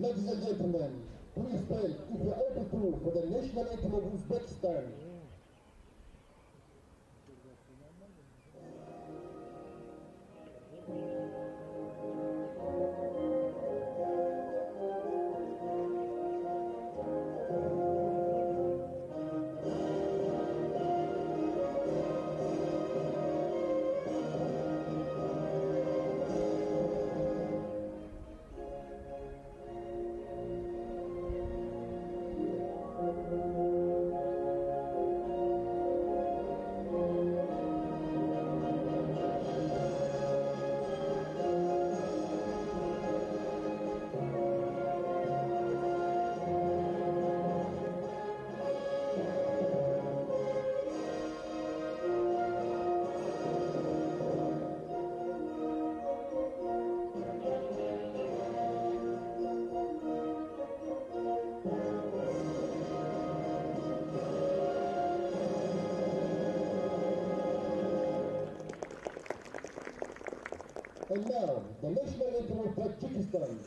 Ladies and gentlemen, please stand if you're able to for the national anthem of Uzbekistan. And now, the national anthem of Tajikistan.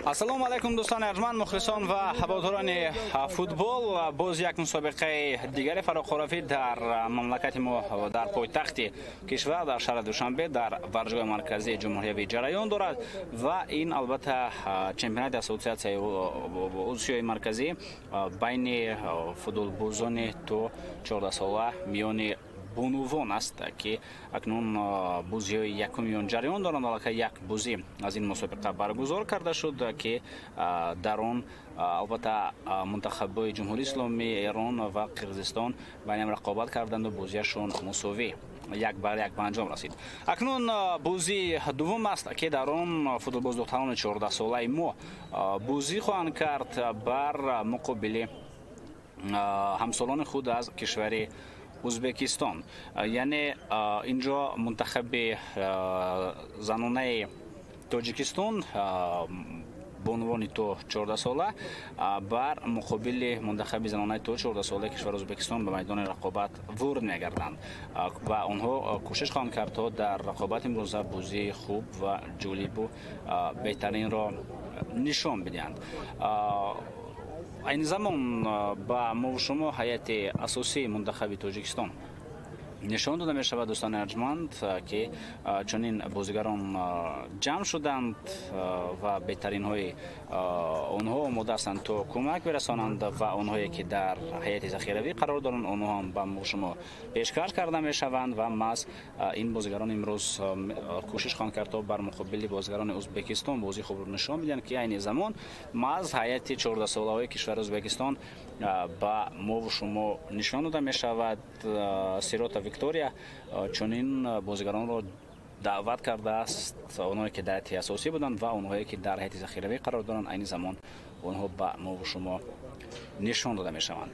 ассалому алайкум дӯстони арҷманд, мухлисон ва ҳаводорони футбол. Боз як мусобиқаи дигари фароқҳурафӣ дар мамлакати мо дар пойтахти кишвар дар шаҳри Душанбе дар варзишгоҳи марказии ҷумҳуриявӣ ҷараён дорад ва ин албатта чемпионати ассотсиатсияи осиёи марказӣ байни футболбозони то 14-сола миёни бунувон аст ки акнун бузиҳои якумиён ҷараён доранд. аллакай як бузӣ аз ин мусобиқа баргузор карда шуд ки дар он албатта мунтахабҳои ҷумҳурии исломии Эрон ва Қирғизистон байнам рақобат карданду бузиашон мусовӣ як бар як ба анҷом расид. Акнун бузии дуввум аст ки дар он футболбоз духтарони 14-солаи мо бузӣ хоҳанд кард бар муқобили ҳамсолони худ аз кишвари Узбекистон. Яъне инҷо мунтахаби занонаи Тоҷикистон бо унвони то 14-сола бар муқобили мунтахаби занонаи то 14-солаи кишвари Узбекистон ба майдони рақобат ворид мегарданд ва онҳо кӯшиш хоҳанд кард то дар рақобати имрӯза бузии хуб ва ҷолибу беҳтаринро нишон бидиҳанд. Айни замон ба мо шумо ҳайати асосии мунтахаби Тоҷикистон нишон дода мешавад дӯстони арҷманд ки чунин бозигарон ҷамъ шуданд ва беҳтаринҳои онҳо омода ҳастанд то кӯмак бирасонанд ва онҳое ки дар ҳайати захиравӣ қарор доранд онҳо ҳам ба мо шумо пешкаш карда мешаванд ва маҳз ин бозигарон имрӯз кӯшиш хоҳанд кард то бар муқобили бозигарони Узбекистон бозии хубро нишон бидиҳанд ки айни замон маҳз ҳайати 14-солаҳои кишвари Узбекистон ба мо шумо нишон дода мешавад. Сирота Виктория чунин бозигаронро даъват кардааст, онҳое ки дар ҳайати асосӣ буданд ва онҳое ки дар ҳайати захиравӣ қарор доранд айни замон онҳо ба мо шумо нишон дода мешаванд.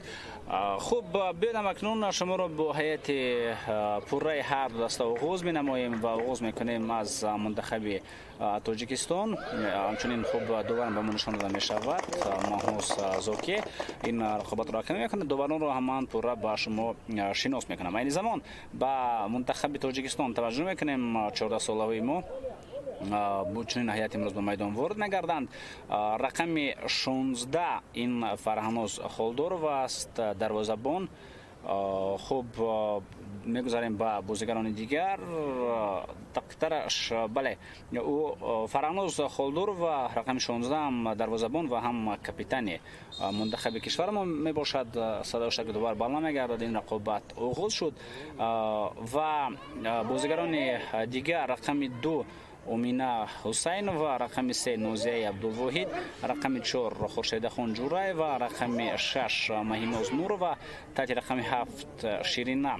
хуб биёдам акнун шуморо бо ҳайати пурраи ҳар ду даста оғоз менамоем ва оғоз мекунем аз мунтахаби тоҷикистон. ҳамчунин хуб доварам ба мо нишон дода мешавад маҳмуз зоки ин рақобатро раҳбарӣ мекунад. доваронро ҳаман пурра ба шумо шинос мекунам. айни замон ба мунтахаби тоҷикистон таваҷҷӯҳ мекунем. 14-солаҳои мо чунин ҳайати имрӯз ба майдон ворид мегарданд. рақами 16 ин Фарҳаноз Холдоров аст, дарвозабон. хуб мегузарем ба бозигарони дигар. тақтараш бале ӯ Фарҳаноз Холдоров рақами 16 дарвозабон ва ҳам капитани мунтахаби кишвар мо мебошад. садош довар баланд мегардад. ин рақобат оғоз шуд ва бозигарони дигар рақами 2 Умина Ҳусайнова, рақами 3 Нозия Абдулвоҳид, рақами 4 Хуршедахон Ҷураева, рақами 6 Маҳиноз Нурова, таҳти рақами 7 Ширина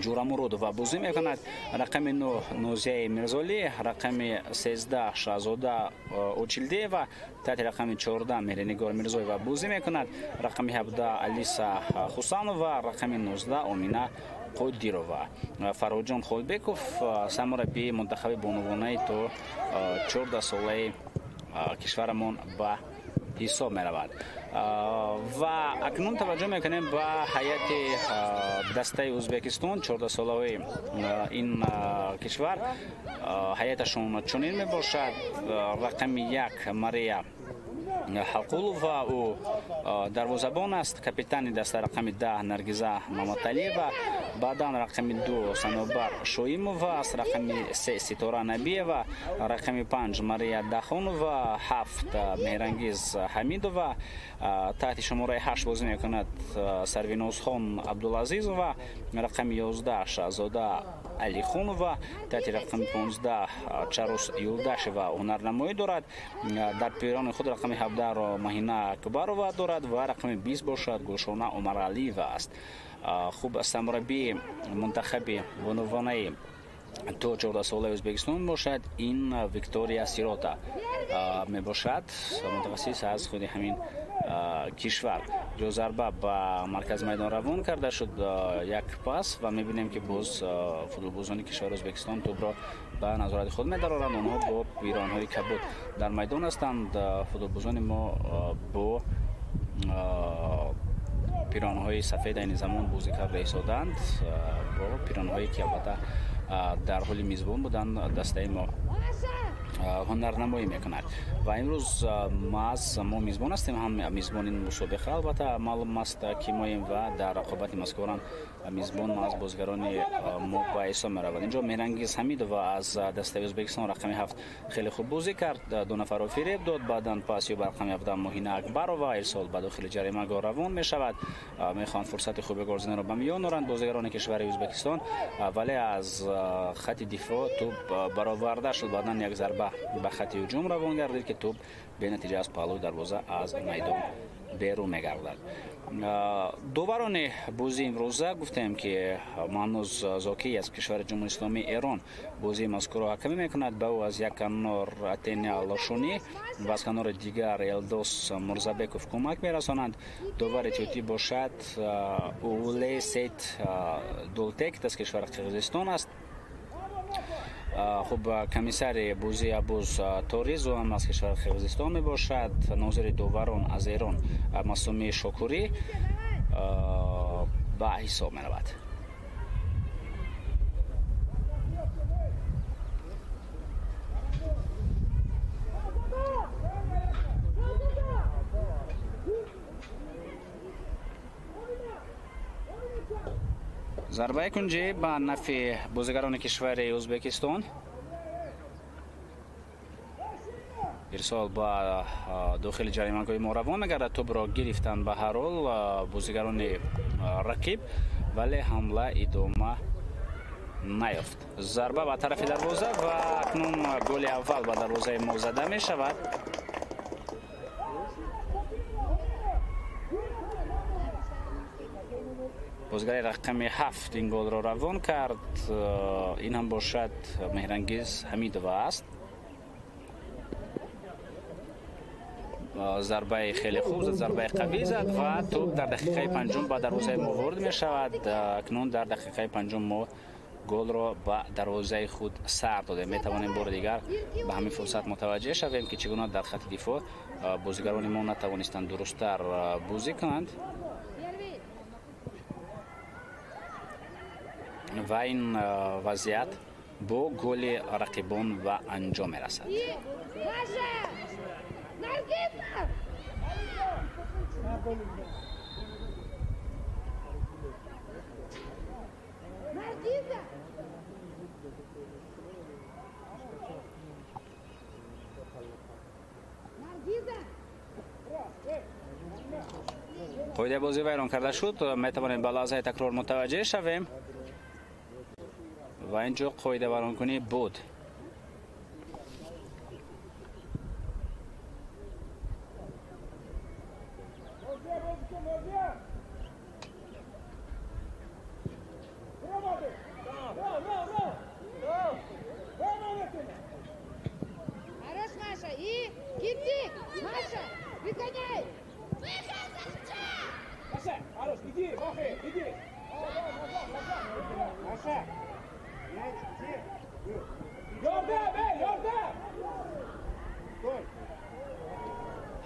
Ҷурамуродова бозӣ мекунад. рақами 9 Нозияи Мирзолӣ, рақами 13 Шаҳзода Очилдеева, таҳти рақами 14 Меҳринигор Мирзоева бозӣ мекунад. рақами 17 Алиса Хусанова, рақами 19 Умина Қодирова. Фарҳодҷон Холбеков самурабии мунтахаби бонувонаи то 14-солаи кишварамон ба ҳисоб меравад. ва акнун таваҷҷӯҳ мекунем ба ҳайати дастаи Ӯзбекистон. 14-солаҳои ин кишвар ҳайаташон чунин мебошад. рақами 1 Мария Ҳақулова, ӯ дарвозабон аст. капитани даста рақами 10 Наргиза Маматалиева, баъдан рақами 2 Санобар Шоимова аст, рақами 3 Ситора Набиева, рақами 5 Мария Дахонова, 7 Меҳрангиз Ҳамидова, таҳти шумораи 8 бозӣ мекунад Сарвинозхон Абдулазизова, рақами 11 Шаҳзода Алихонова, таҳти рақами 15 Чарус Юлдашева ҳунарнамоӣ дорад. дар пиёрони худ рақами 17-ро Маҳина Акбарова дорад ва рақами 20 бошад Гулшона Умаралиева аст. хуб самурабии мунтахаби бонувонаи то 14-солаи Ӯзбекистон бошад. ин Виктория Сирота мебошад, мутахассис аз худи ҳамин кишвар. ҷозарба ба маркази майдон равон карда шуд як пас ва мебинем ки боз футболбозони кишвари Ӯзбекистон тӯбро ба назорати худ медароранд. онҳо бо пиронҳои кабуд дар майдон ҳастанд. футболбозони мо бо пиронҳои сафед айни замон бозӣ карда истоданд. бо пиронҳое ки албатта дар ҳоли мизбон буданд дастаи мо ҳунарнамоӣ мекунад. ва имрӯз мо мизбон ҳастем. ҳам мизбони мусобиқа албатта маълум аст ки моем ва дар рақобати мазкуран мизбон аз бозигарони мо ба ҳисоб меравад. инҷо Меҳрангиз Ҳамидова аз дастаи Ӯзбекистон рақами 7 хеле хуб бозӣ кард. 2 нафарро фиреб дод. баъдан паси ба рақами 17 Моҳина Акбарова ирсол ба дохили ҷаримагоҳ равон мешавад. мехоҳанд фурсати хуби голзинро ба миён оранд бозигарони кишвари Ӯзбекистон, вале аз хати дифоъ тӯб бароварда шуд. баъдан як зарба ба хати ҳуҷум равон гардид ки тӯб бенатиҷа аз паҳлӯи дарвоза аз майдон берун мегардад. доварони бозии имрӯза гуфтем ки Маҳнуз Зокӣ аз кишвари Ҷумҳурии Исломии Эрон бозии мазкурро ҳакамӣ мекунад. ба ӯ аз як канор Атеня Лошунӣ ва аз канори дигар Элдос Мурзабеков кӯмак мерасонанд. довари эҳтиётӣ бошад Улесет Дултек аз кишвари Қирғизистон аст. хуб комиссари бозӣ Абуз Торизу ҳам аз кишвари Қирғизистон мебошад. нозири доварон аз Эрон Масуми Шокурӣ ба ҳисоб меравад. зарбаи кунҷӣ ба нафи бозигарони кишвари Ӯзбекистон. ирсол ба дохили ҷаримагоҳи мо равон мегардад. тӯбро гирифтанд ба ҳар ҳол бозигарони рақиб, вале ҳамла идома наёфт. зарба ба тарафи дарвоза ва акнун голи аввал ба дарвозаи мо зада мешавад. бозигари рақами 7 ин голро равон кард. ин ҳам бошад Меҳрангиз Ҳамидова аст. зарбаи хеле хуб зад, зарбаи қавӣ зад ва тӯб дар дақиқаи панҷум ба дарвозаи мо ворид мешавад. акнун дар дақиқаи панҷум мо голро ба дарвозаи худ сар додем. метавонем бори дигар ба ҳамин фурсат мутаваҷҷеҳ шавем ки чӣ гуна дар хати дифоъ бозигарони мо натавонистанд дурусттар бозӣ кунанд ва ин вазъият бо голи рақибон ба анҷом мерасад. қоидаи бозӣ вайрон карда шуд. метавонем ба лаҳзаи такрор мутаваҷҷеҳ шавем ва ин ҷо қоида вайронкунӣ буд.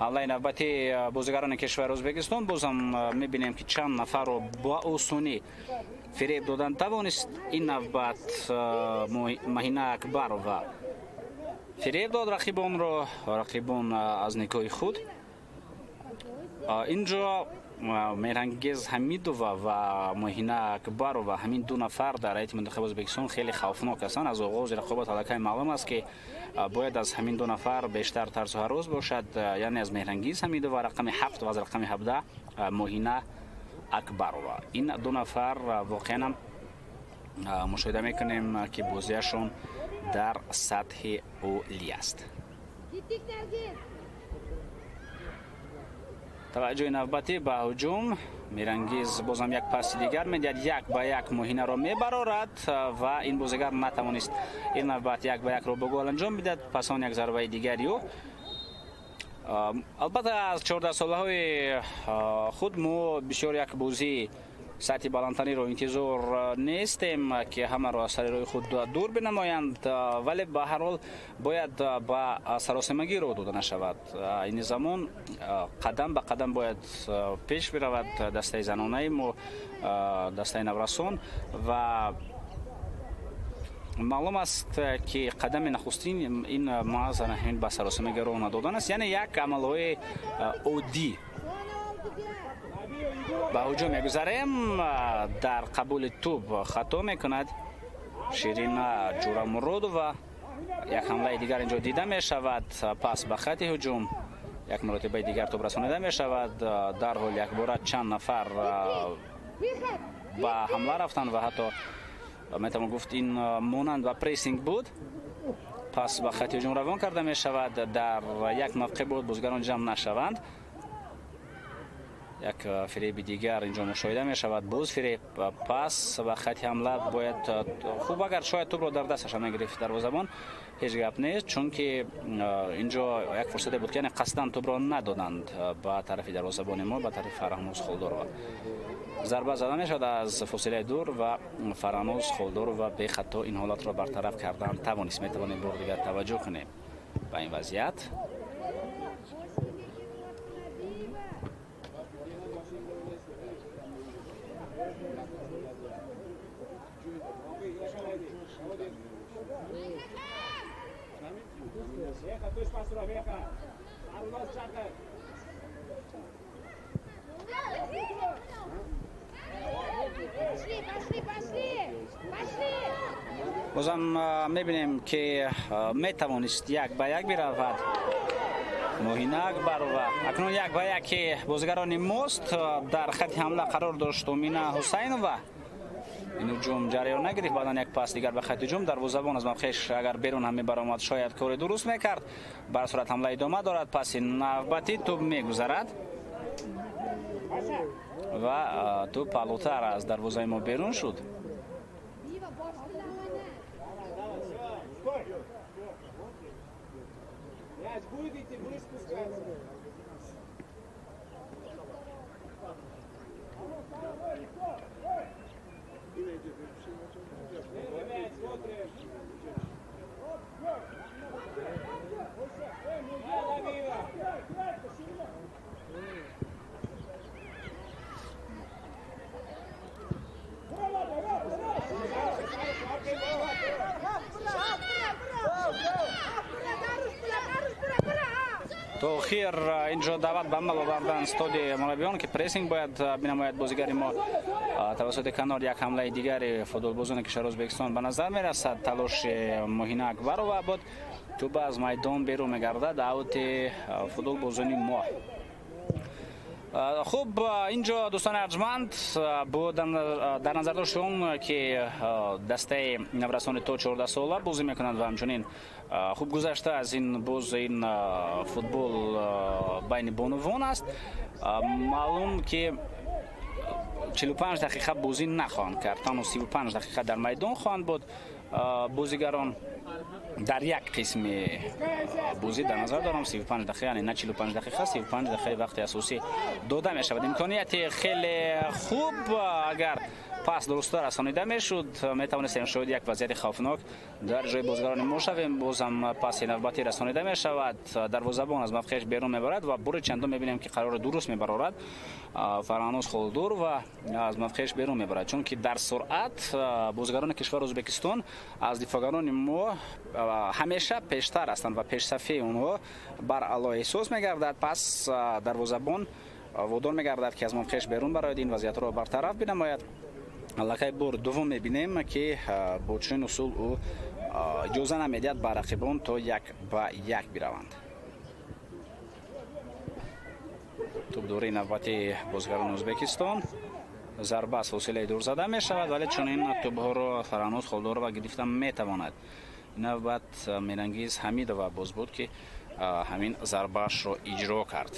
ҳамлаи навбатӣ бозигарони кишвари Ӯзбекистон бозам мебинем ки чанд нафарро ба осонӣ фиреб додан тавонист. ин навбат Маҳина Акбарова фиреб дод рақибон аз никоҳи худ. инҷо Меҳрангез Ҳамидова ва Маҳина Акбарова ҳамин ду нафар дар ҳайати мунтахаби Ӯзбекистон хеле хавфнок ҳастанд. аз оғози рақобат аллакай маълум аст ки бояд аз ҳамин ду нафар бештар тарсу ҳарос бошад, яъне аз Меҳрангез Ҳамидова рақами 7 ва аз рақами 17 Маҳина Акбарова. ин ду нафар воқеан мушоҳида мекунем ки бозиашон дар сатҳи олӣ аст. таваҷҷӯҳи навбатӣ ба ҳуҷум. Меҳрангез бозам як паси дигар медиҳад, 1-1 Моҳинаро мебарорад ва ин бозигар натавонист ин навбат 1-1-ро бо гол анҷом бидад. пас он як зарбаи дигарю. албатта аз 14-солаҳои худ мо бисёр як бозии сатҳи баландтариро интизор нестем ки ҳамаро аз сари роҳи худ дур бинамоянд, вале ба ҳар ҳол бояд ба саросимагӣ роҳ дода нашавад. айни замон қадам ба қадам бояд пеш биравад дастаи занонаи мо, дастаи наврасон ва маълум аст ки қадами нахустин ин маъзан ба саросимагӣ роҳ надодан аст, яъне як амалҳои оддӣ. ба ҳуҷум мегузарем. дар қабули тӯб хато мекунад Ширина Ҷурамуродова. як ҳамлаи дигар инҷо дида мешавад. пас ба хати ҳуҷум як маротибаи дигар тӯб расонида мешавад. дарҳол якбора чанд нафар ба ҳамла рафтанд ва ҳатто метавон гуфт ин монанд ба прессинг буд. пас ба хати ҳуҷум равон карда мешавад. дар як мавқеъ буд бозигарон ҷамъ нашаванд. як фиреби дигар инҷо мушоҳида мешавад. боз фиреб. пас ба хати ҳамла бояд хуб агар шояд тӯбро дар дасташ мегирифт дарвозабон, ҳеҷ гап нест, чунки инҷо як фурсате буд ки яъне қасдан тӯбро надоданд ба тарафи дарвозабони мо, ба тарафи Фарҳанӯз Холдорова. зарба зада мешавад аз фосилаи дур ва Фарҳанӯз Холдорова бехато ин ҳолатро бартараф кардан тавонист. метавонем бор дигар таваҷҷӯҳ кунем ба ин вазъият. бозам мебинем ки метавонист 1-1 биравад Моҳина Акбарова. акнун 1-1 ки бозигарони мост дар хати ҳамла қарор дошт Омина Ҳусайнова. ин ҳуҷум ҷараён нагирифт. баъдан як пас дигар ба хати ҳуҷум. дарвозабон аз мавқеаш агар берун ҳам мебаромад шояд кори дуруст мекард. бар сурат ҳамла идома дорад. паси навбатӣ тӯб мегузарад ва тӯб паҳлӯтар аз дарвозаи мо берун шуд. то охир инҷо даъват ба амал овардан стодии мураббиён ки прессинг бояд бинамояд бозигари мо тавассути канор як ҳамлаи дигари футболбозони кишвари Ӯзбекистон ба назар мерасад. Талоши муҳинак барова буд. Тӯба аз майдон берун мегардад. аути футболбозони мо. хуб инҷо дӯстони арҷманд дар назар доштон ки дастаи наврасони то 14 сола бозӣ мекунанд ва ҳамчунин хуб гузашта аз ин боз ин футбол байни бонувон аст. маълум ки 45 дақиқа бозӣ нахоҳанд кард. танҳо 35 дақиқа дар майдон хоҳанд буд. бозигарон дар як қисми бозӣ дар назар дорам 35 дақиқа, яъне на 45 дақиқа, 35 дақиқаи вақти асосӣ дода мешавад. имконияти хеле хуб агар пас дурусттар расонида мешуд, метавонистем шояд як вазъияти хавфнок дар ҷои бозигарони мо шавем. бозам паси навбатӣ расонида мешавад. дарвозабон аз мавқеаш берун мебарад ва бури чандум мебинем ки қарори дуруст мебарорад Фарҳанӯз Холдур ва аз мавқеаш берун мебарад, чунки дар суръат бозигарони кишвари Ӯзбекистон аз дифоъгарони мо ҳамеша пештар ҳастанд ва пешсафии онҳо бар ало эҳсос мегардад. пас дарвозабон водор мегардад ки аз мавқеаш берун барояд ин вазъиятро бартараф бинамояд. аллакай бор дуввум мебинем ки бо чунин усул ӯ иҷоза намедиҳад ба рақибон то 1-1 бираванд. тӯбдории навбати бозигарони Ӯзбекистон. зарба аз фосилаи дур зада мешавад, вале чунин тӯбҳоро Фарҳанӯз Холдурова гирифта метавонад. навбат Мерангиз Ҳамидова боз буд ки ҳамин зарбаашро иҷро кард.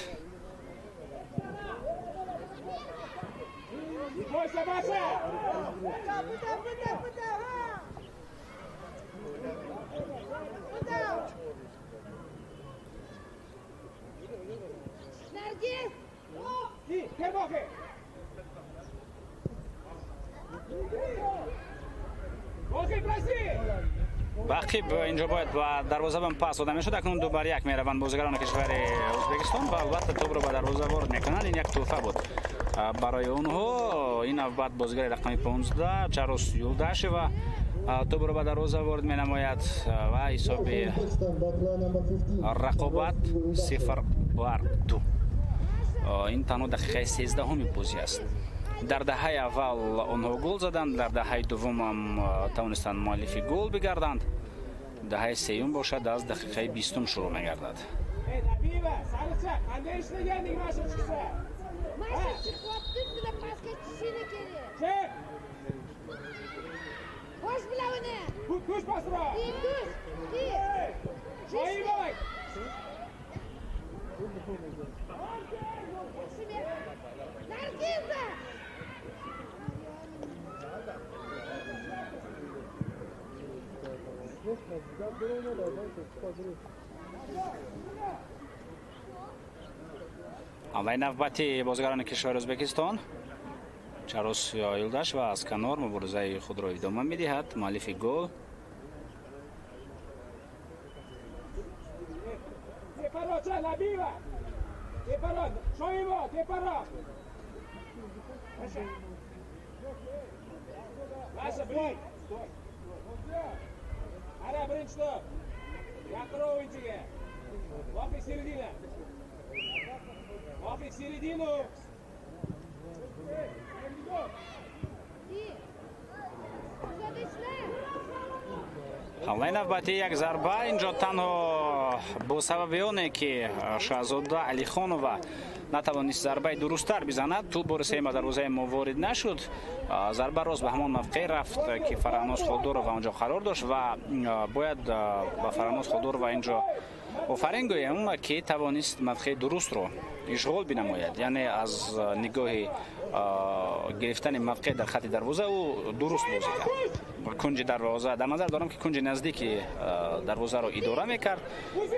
рақиб инҷо бояд ба дарвозабон пас дода мешуд. акнун 2-1 мераванд бозигарони кишвари Ӯзбекистон ва албатта тӯбро ба дарвоза ворид мекунанд. ин як тӯҳфа буд барои онҳо. ин навбат бозигари рақами 15 Чарус Юлдашева тӯбро ба дарвоза ворид менамояд ва ҳисоби рақобат 0-2. ин танҳо дақиқаи 13-уми бозӣ аст. дар даҳаи аввал онҳо гол заданд, дар даҳаи дуввумам тавонистанд муаллифи гол бигарданд. даҳаи сеюм бошад аз дақиқаи 20 шурӯъ мегардад. аввалин навбати бозигарони кишвари Ӯзбекистон Чарус Юлдаш ва аз канор муборизаи худро идома медиҳад. муаллифи гол ҳамлаи навбатӣ як зарба. инҷо танҳо бо сабаби оне ки Шаҳзода Алихонова натавонист зарбаи дурусттар бизанад, тӯб бори сеюм ба дарвозаи мо ворид нашуд. зарба рост ба ҳамон мавқеъ рафт ки Фарҳанӯз Холдурова онҷо қарор дошт ва бояд ба Фарҳанӯз Холдурова инҷо офарин гӯем ки тавонист мавқеъи дурустро ишғол бинамояд, яъне аз нигоҳи гирифтани мавқеъ дар хатти дарвоза ӯ дуруст бозӣ кард. кунҷи дарвоза дар назар дорам ки кунҷи наздики дарвозаро идора мекард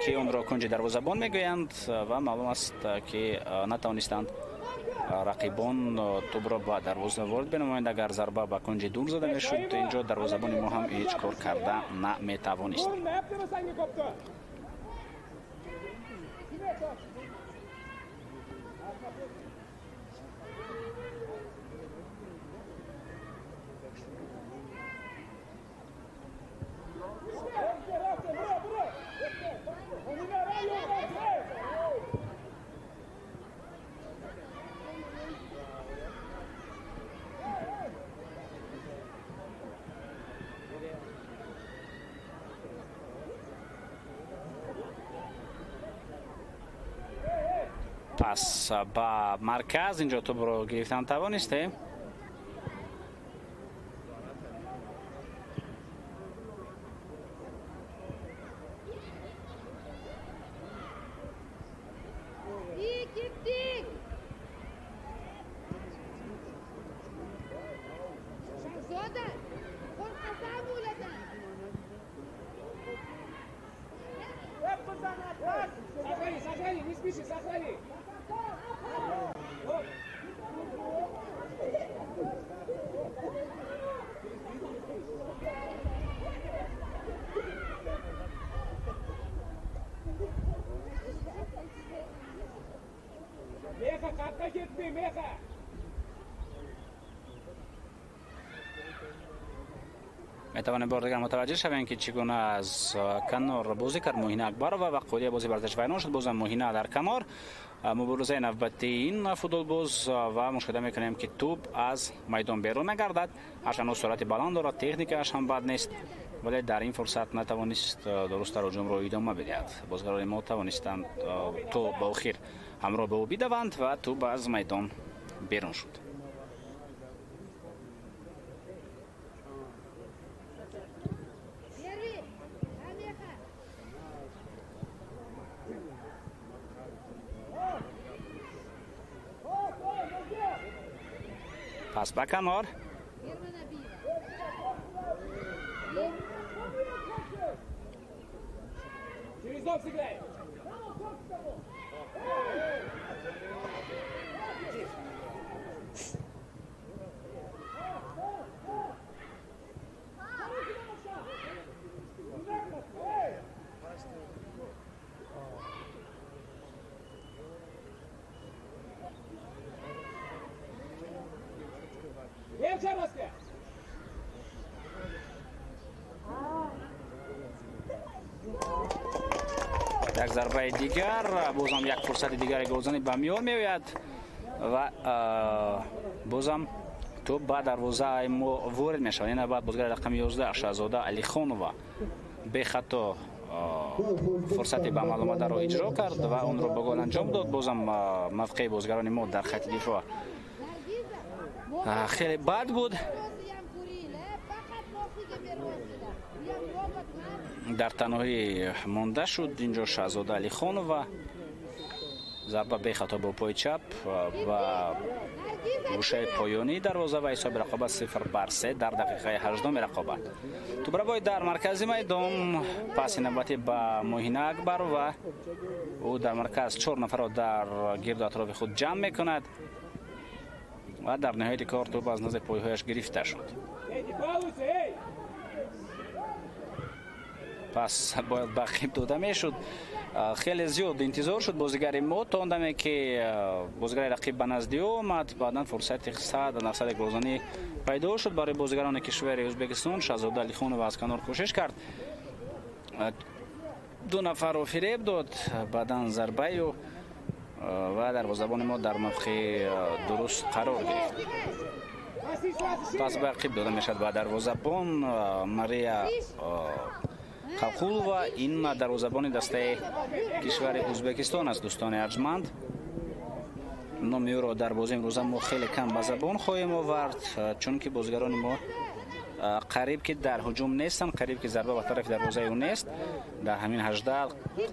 ки онро кунҷи дарвозабон мегӯянд ва маълум аст ки натавонистанд рақибон тӯбро ба дарвоза ворид бинамоянд. агар зарба ба кунҷи дур зада мешуд, инҷо дарвозабони мо ҳам ҳеҷ кор карда наметавонист. پس با مرکز اینجا توپ رو گرفتن توانسته. میتوانیم بار دیگر متوجه شویم که چگونه از کنار بازی کرد موهین اکبرова و قولی بازی برتش ویران شد. بازم موهینه در کمار. مبارزه نوبتی این فوتبال باز و مشاهده میکنیم که توپ از میدان بیرون نگردد. هرچند سرعت بلند دارد، تکنیکش هم بد نیست، ولی در این فرصت نتوانست درست هجوم را ادامه بدهد. بازیکنان ما توانستند تو با اخیر همراه به او بدوند و توپ از میدان بیرون شد. پس به کنار. یک ضربه دیگر، بازم یک فرصت دیگر گلزنی به میان میآید و بازم توپ به دروازه ما وارد میشود. این بعد بازیکن رقم 11 شهزاده علیخانووا به خطا فرصتی به عمل آمده را اجرا کرد و اون را به گل انجام داد. بازم موقع بازیکنان ما در خط دفاع خیلی بد بود. در تنهایی مانده شد اینجا شهزاده علیخانووا. ضربه به خطا با پای چپ و گوشه پایانی دروازه و حساب رقابت 0-3 در دقیقه 18 رقابت. توپ را باید در مرکز میدان، پاس نوبتی به موهین اکبرova و او در مرکز 4 نفر را در گرد اطراف خود جمع میکند و در نهایت کار توپ از نزد پایهایش گرفته شد. پس باید بخیب داده میشد. خیلی زیاد انتظار شد بازیگر ما تا اندمی که بازیگر رقیب به نزد او آمد. بعدا فرصت 100-900 گلزنی پیدا شد برای بازیگران کشور ازبکستان. شهزاده علیخانووا از کنار کوشش کرد، دو نفر رو فریب داد، بعدا ضربه و دروازه‌بان ما در موقع درست قرار گرفت. پس بقیب داده میشد به دروازه‌بان ماریا خلخولووا. این دروازه‌بان دسته کشور ازبکستان است. دوستان ارجمند، نام او را در بازی امروز ما خیلی کم به زبان خواهیم آورد، چون که بازیگران ما قریب که در هجوم نیستن، قریب که ضربه به طرف دروازه او نیست. در همین 18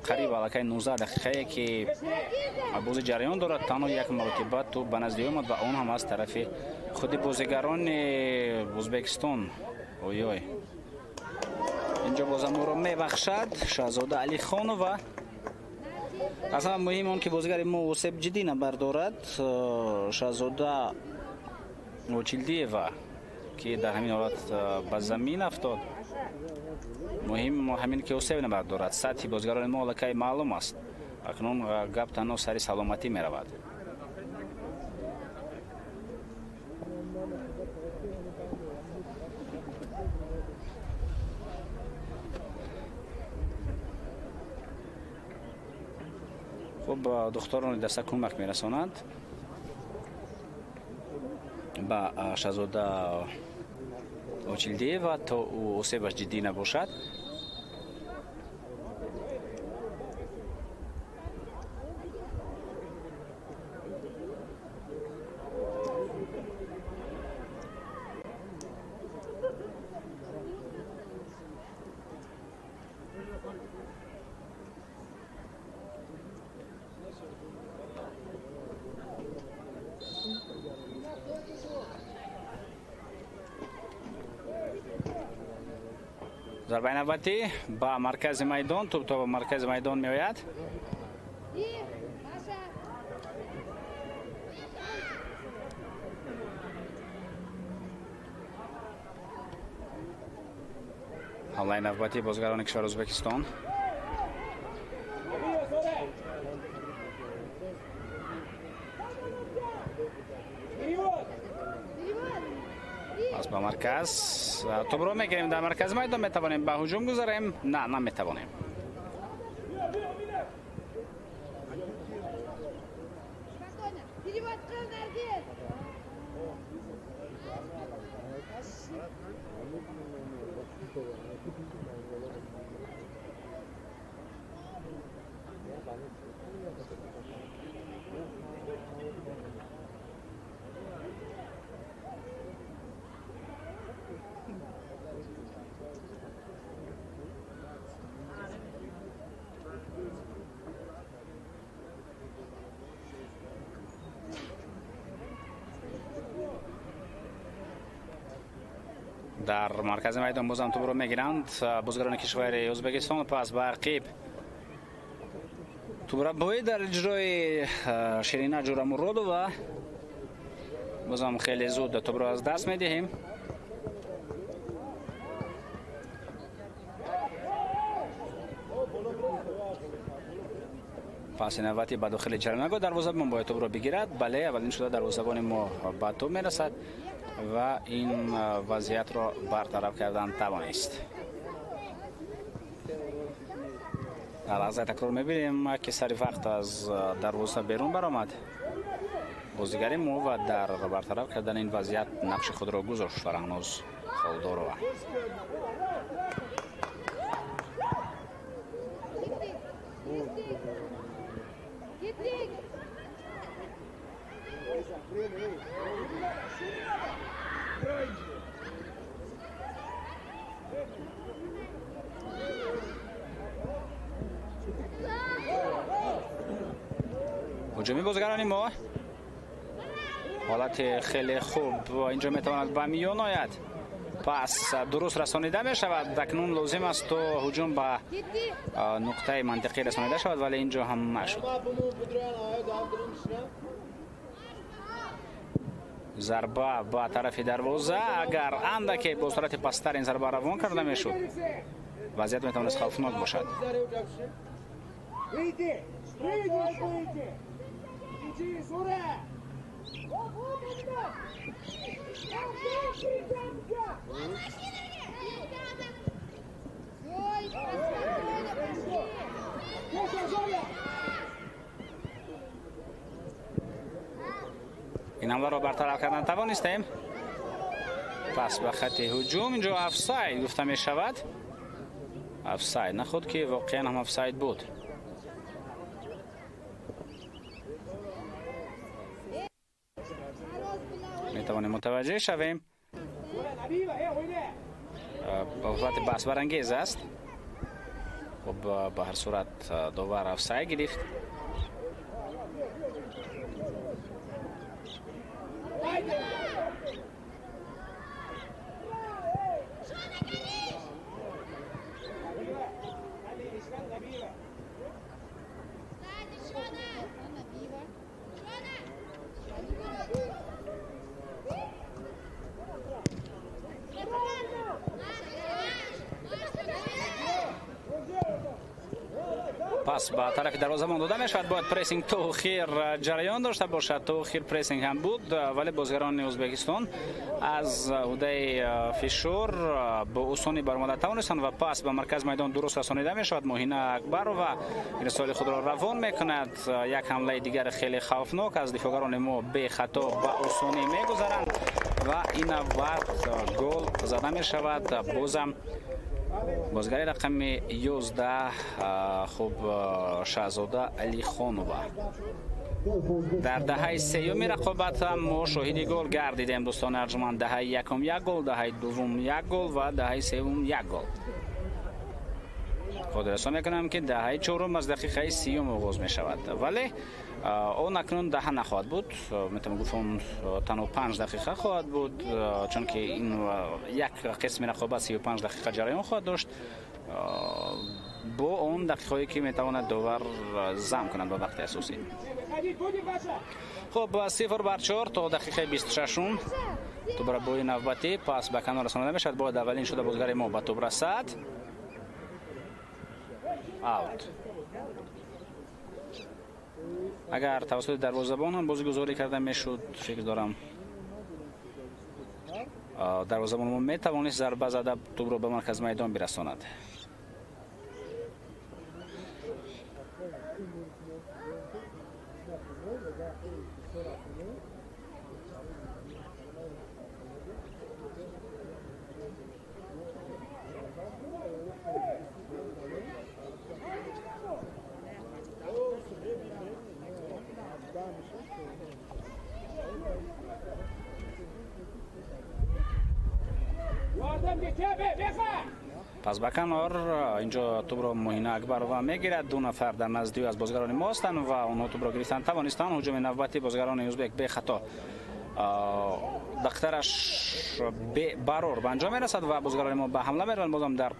قریب علاقه 19 دقیقه که بازی جریان دارد، تنها یک مرتبه تو به نزد آمد و اون هم از طرف خود بازیگران ازبکستان. اویای اینجا بازم او را میبخشد شهزاده علیخانووا. اصلا مهم اون که بازیگر ما وسیب جدی نبردارد. شهزاده اوچیلدیوا که در همین حالت به زمین افتاد. مهم همین که وسیب نبردارد. سطح بازیگران ما لکه معلوم است. اکنون گپ تنها سر سلامتی می رود. خب دختران دسته کمک میرسانند با شهزاده اوچیلدیوا تا او اسیبش جدی نباشد. ضربه نوبتی با مرکز میدان، توپ تا مرکز میدان میآید. حمله نوبتی بازیگران کشور ازبکستان. از با مرکز توپ رو میگیریم در مرکز میدان، میتوانیم به هجوم گذاریم؟ نه نمیتوانیم. در مرکز میدان بازم توپ رو میگیرند بازیگران کشور ازبکستان. پس به عقب توپ را باید در اجرای شیرینا جورامورودووا بازم خیلی زود توپ را از دست میدهیم. پاس نوبتی به داخل جریمه دروازه‌بان باید توپ را بگیرد. بله، اولین شده دروازه‌بان ما به توپ میرسد و این وضعیت را برطرف کردن توانست. در لحظه تکرار میبینیم که سری وقت از دروازه بیرون برآمد بازیگری ما و در برطرف کردن این وضعیت نقش خود را گذاشت فرهناز خالدارova. هجومی بازیگران ما حالت خیلی خوب اینجا میتواند به میان آید. پس درست رسانیده می شود. اکنون لازم است تو هجوم به نقطه منطقی رسانیده شود ولی اینجا هم نشد. ضربه با طرف دروازه اگر اندکی با صورت پستر این ضربه روان کرده میشد وضعیت میتوانست خوفناک باشد. این حمله را برطرف کردن توانستیم. پس به خط هجوم اینجا افساید گفته می شود. افساید نخود که واقعا هم افساید بود. می توانیم متوجه شویم. با صورت بحث برانگیز است. خب به هر صورت داور افساید گرفت. پس با طرف دروازه‌بان داده می شود. باید پریسینگ تو خیر جریان داشته باشد. تو خیر پریسینگ هم بود ولی بازیگران ازبکستان از عهده فشار به آسانی برآمده توانستند و پس به مرکز میدان درست رسانیده می شود. موهینه اکبرova ارسال خود را روان می کند. یک حمله دیگر خیلی خوفناک از دفاعگران ما به خطا به آسانی می گذرند و این وقت گل زده می شود. بازم بازیگری رقم 11 خوب شهزاده علی خانووا در دهه سیوم رقابت هم ما شاهد گل گردیدیم دوستان ارجمند. دهه یکم یک گل، دهه دوم یک گل و دهه سوم یک گل. خود رسا میکنم که دهه چهارم از دقیقه 30 آغاز می شود، ولی اون اکنون دهه نخواهد بود. میتونم گفتم تنها 5 دقیقه خواهد بود، چون که این یک قسم رقابت 35 دقیقه جریان خواهد داشت با اون دقیقه‌ای که میتواند داور زم کنند با وقت اساسی. خب 0-4 تا دقیقه 26 تو برای بوی نوبتی پاس به کنار رسانده میشد. باید اولین شده بازیگر ما به توپ رسد. اوت. اگر توسط دروازه‌بان هم بازیگذاری کرده میشد، فکر دارم دروازه‌بان ما میتوانست ضربه زده توپ را به مرکز میدان برساند. پس به کنار اینجا توپ را موین اکبرova میگیرد. دو نفر در نزدیک از بازیگران ما هستند و اونها توپ را گرفتن توانستند. هجوم نوبتی بازیگران ازبک به خطا دخترش برار به انجام میرسد و بازیگران ما به حمله میروند. بازم در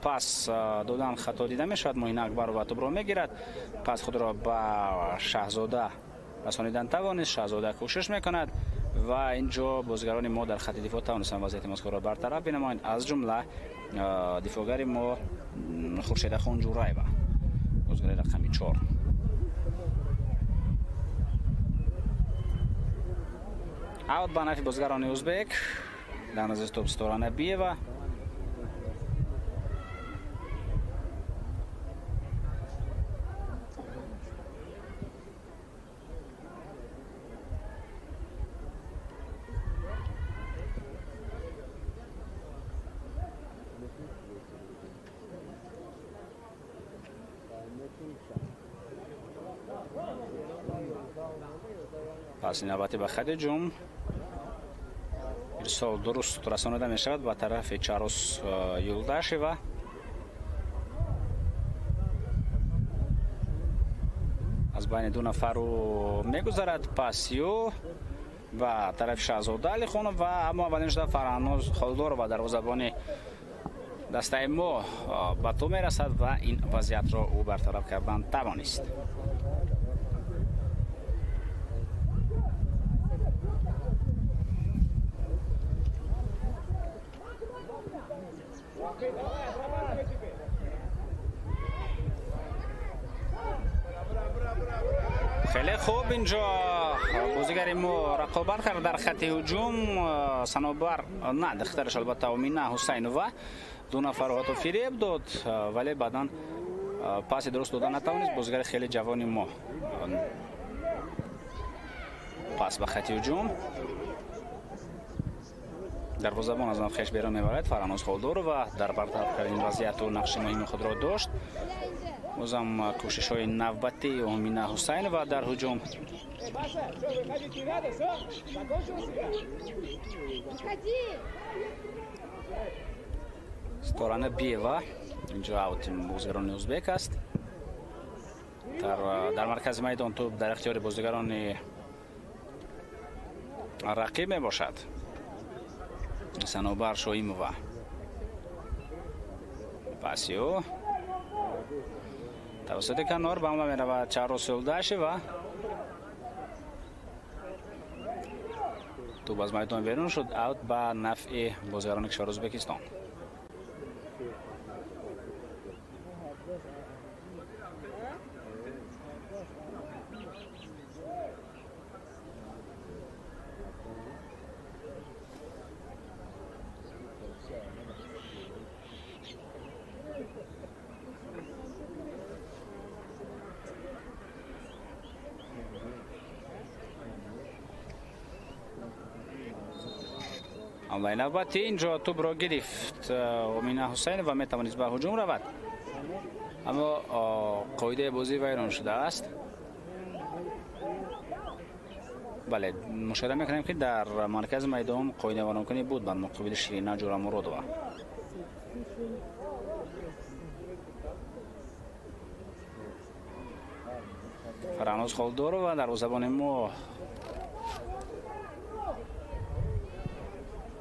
پس دادن خطا دیده میشود. موین اکبرova توپ را میگیرد، پس خود را به شهزاده رسانیدن توانست. شهزاده کوشش میکند و اینجا بازیگران ما در خط دفاع توانستند وضعیت مذکور را برطرف بنمایند، از جمله دفاعگر ما خورشید خان جورایبه، بازیگر رقم 4. اوت به نفع بازیگران ازبک در نزد توپ ستورانه بیوه. پس نوبتی به خط هجوم ارسال درست رسانیده می شود به طرف چاروس یولداشیوا. از بین دو نفر رو میگذرد. پاسیو و طرف شهزاده علی خان و اما اولین شده فرهناز خالدار و دروازه‌بان دسته ما به تو میرسد و این وضعیت را او برطرف کردن توانست. خیلی خوب، اینجا بازیگر ما رقابت کرد در خط هجوم. صنوبر نه دخترش البته امینه حسینова دو نفر رو فریب داد ولی بعدا پاس درست دادن نتوانست. بازیگر خیلی جوانی ما پاس به خط هجوم دروازه‌بان از نفخش بیرون میبرد. فرهناز خالدار و در برطرف کردن وضعیت و نقش مهم خود را داشت. بازم کوشش های نوبتی امینه حسینova در هجوم. ستورانه بیوه اینجا اوت بازیگران ازبک است. در مرکز میدان توپ در اختیار بازیگران رقیب می باشد. صنوبر شویمova پاسیو توسط کنار به عمل می رود. چاروس یولداشیوا توپ از میدان بیرون شد. اوت به نفع بازیگران کشور ازبکستان. حمله نوبتی اینجا توپ را گرفت امینه حسینova می توانست به هجوم رود اما قاعده بازی ویران شده است. بله مشاهده میکنیم که در مرکز میدان قاعده ویران کنی بود بر مقابل شیرینه جورامورودova. Фарануз Холдоров ва дарвозабони мо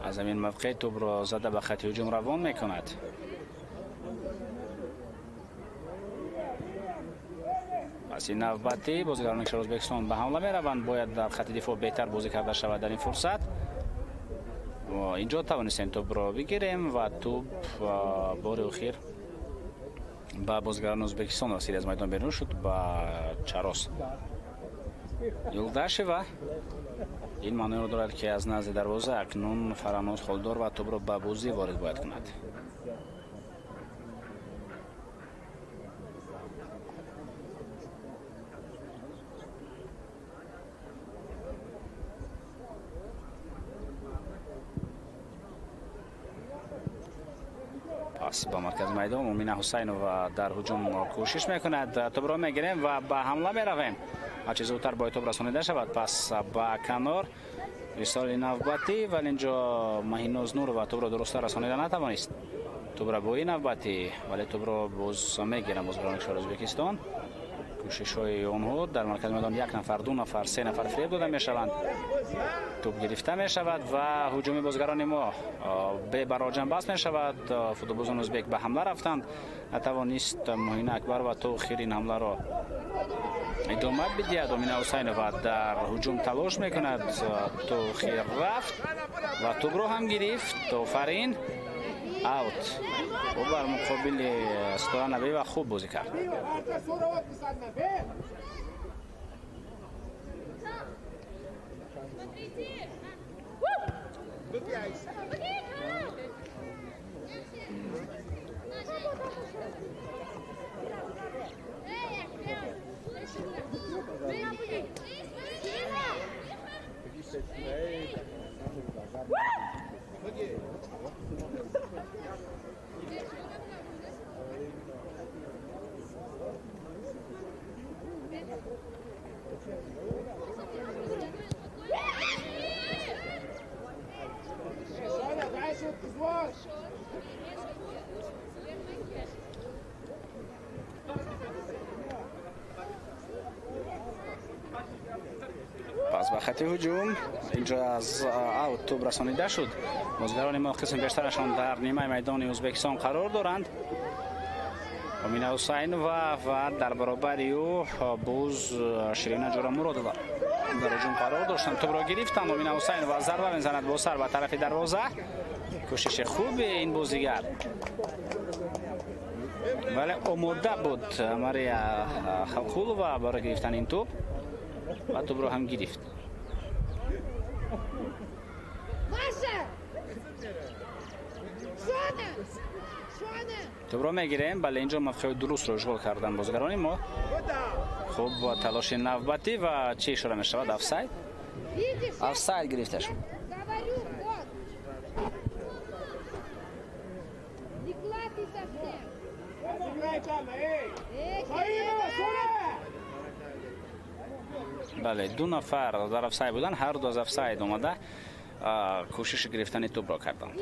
аз замин мавқеъ тӯбро зада ба хати ҳуҷум равон мекунад. пас ин навбати бозигарони Кишвари Ӯзбекистон ба ҳамла мераванд. Бояд дар хати дифоъ беҳтар бозӣ карда шавад дар ин фурсат. инҷо тавонистем тӯбро бигирем ва тӯб бори охир ба бозигарони Ӯзбекистон расид. аз майдон берун шуд ба Чарос. Юлдашева ин маъноиро дорад ки аз назди дарвоза акнун Фарануз Холдор ва тӯбро ба бозӣ ворид бояд кунад. пас ба маркази майдон Мумина Ҳусайнова дар ҳуҷум кӯшиш мекунад. тӯбро мегирем ва ба ҳамла меравем. ҳарчи зудтар бояд тӯб расонида шавад. пас ба канор висоли навбатӣ, вале инҷо Маҳиноз Нурова тӯбро дурустар расонида натавонист. тӯбро бо ин навбатӣ, вале тӯбро боз мегиранд бозигарони Кишвари Ӯзбекистон. кӯшишҳои онҳо дар маркази майдон 1 нафар, 2 нафар, 3 нафар фиреб дода мешаванд. тӯб гирифта мешавад ва ҳуҷуми бозигарони мо бебароҷам баст мешавад. футболбозони ӯзбек ба ҳамла рафтанд. натавонист Муҳина Акбарова то охирин ҳамларо идома бидиҳад. Мумина Ҳусайнова дар ҳуҷум талош мекунад. то охир рафт ва тӯбро ҳам гирифт. офарин аут. ӯ бар муқобили Ситора Набиева хуб бозӣ кард. пас ба хати ҳуҷум инҷо аз аут тӯб расонида шуд. бозигарони мо қисми бештарашон дар нимаи майдони Ӯзбекистон қарор доранд. Мумина Ҳусайнова ва дар баробари ӯ боз Ширина Ҷурамуродова дар ҳуҷум қарор доштанд. тӯбро гирифтанд. Мумина Ҳусайнова зарба мезанад бо сар ба тарафи дарвоза. кӯшиши хуби ин бозигар, вале омода буд Мария Халқулова барои гирифтани ин тӯб ва тӯбро ҳам гирифт. тӯбро мегирем. бале инҷо мавқеъи дурустро ишғол кардан бозигарони мо. хуб талоши навбатӣ ва чӣ ишора мешавад? офсайд. офсайд гирифта шуд. бале ду нафар дар офсайд буданд. ҳар ду аз офсайд омада кӯшиши гирифтани тӯбро карданд.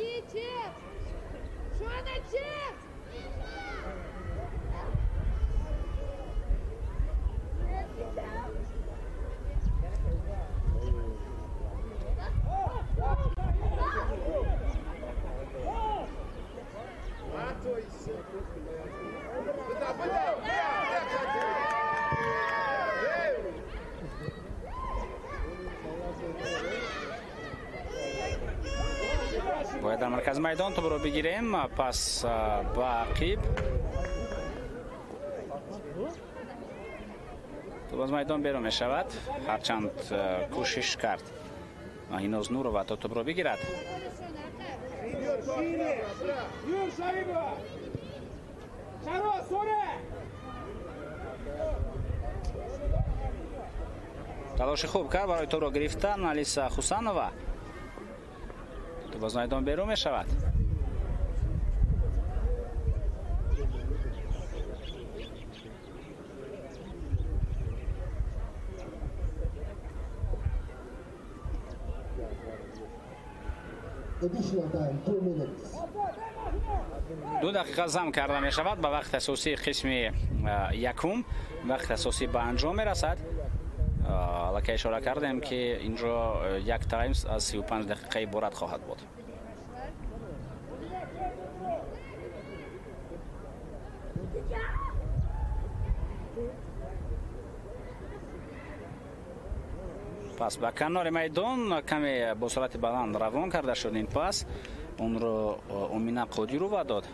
бояд дар маркази майдон тӯбро бигирем. пас ба ақиб тӯб аз майдон берун мешавад. ҳарчанд кӯшиш кард Маҳиноз Нурова то тӯбро бигирад. талоши хуб кард барои тӯбро гирифтан Алиса Хусанова. тӯб аз майдон берун мешавад. Additional time, 2 minutes. 2 دقیقه زم کرده می شود به وقت اساسی قسم یکم. وقت اساسی به انجام می رسد. الکی اشاره کردیم که اینجا یک تایمز از 35 دقیقه عبارت خواهد بود. پس به کنار میدان کمی با سرعت بلند روان کرده شد این پاس. اون رو امینه قادی رو داد.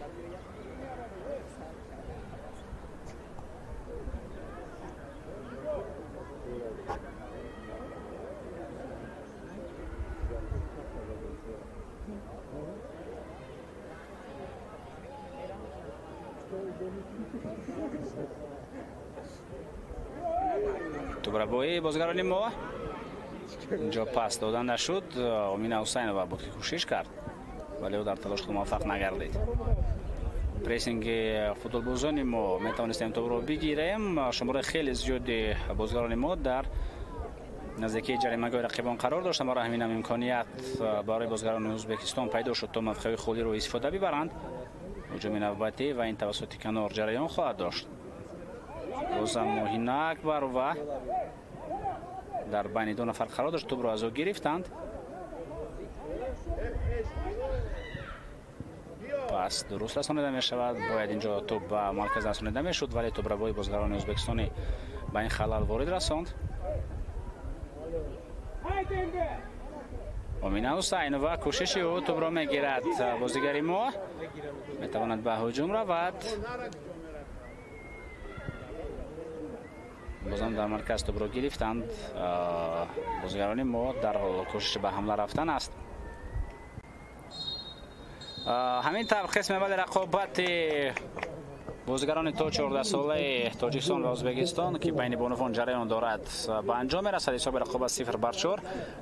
تو برای بازیگران ما اینجا پاس دادن نشد. امینه حسینова بود که کوشش کرد ولی او در تلاش خود موفق نگردید. پریسینگ فوتبالبازان ما میتوانستیم توپ رو بگیریم. شماره خیلی زیادی بازیگران ما در نزدیکی جریمه‌گاه رقیبان قرار داشتند. برای همین هم امکانیت برای بازیگران ازبکستان پیدا شد تا موقع خالی رو استفاده ببرند. هجوم نوبتی و این توسط کنار جریان خواهد داشت. روزم موهینه اکبر و در بین 2 نفر قرار داشت. توپ رو از او گرفتند. پس درست رسانیده می شود. باید اینجا توپ به مرکز رسانیده می شد ولی توپ را با بازیگران ازبکستانی به این خلل وارد رساند. امینه حسینova کوشش او توپ را می گیرد. بازیگری ما می تواند به هجوم رود. بازم در مرکز توپ را گرفتند. بازیگران ما در حال کوشش به حمله رفتن است. همین طور قسم اول رقابت بازیگران تا 14 ساله تاجیکستان و ازبکستان که بین بانوان جریان دارد به انجام میرسد. حساب رقابت 0-4.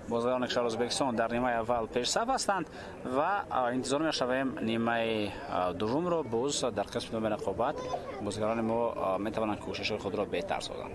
بازیگران کشور ازبکستان در نیمه اول پیش صف هستند و انتظار می‌شویم نیمه دوم را باز در قسم دوم رقابت بازیگران ما می‌توانند کوشش خود را بهتر سازند.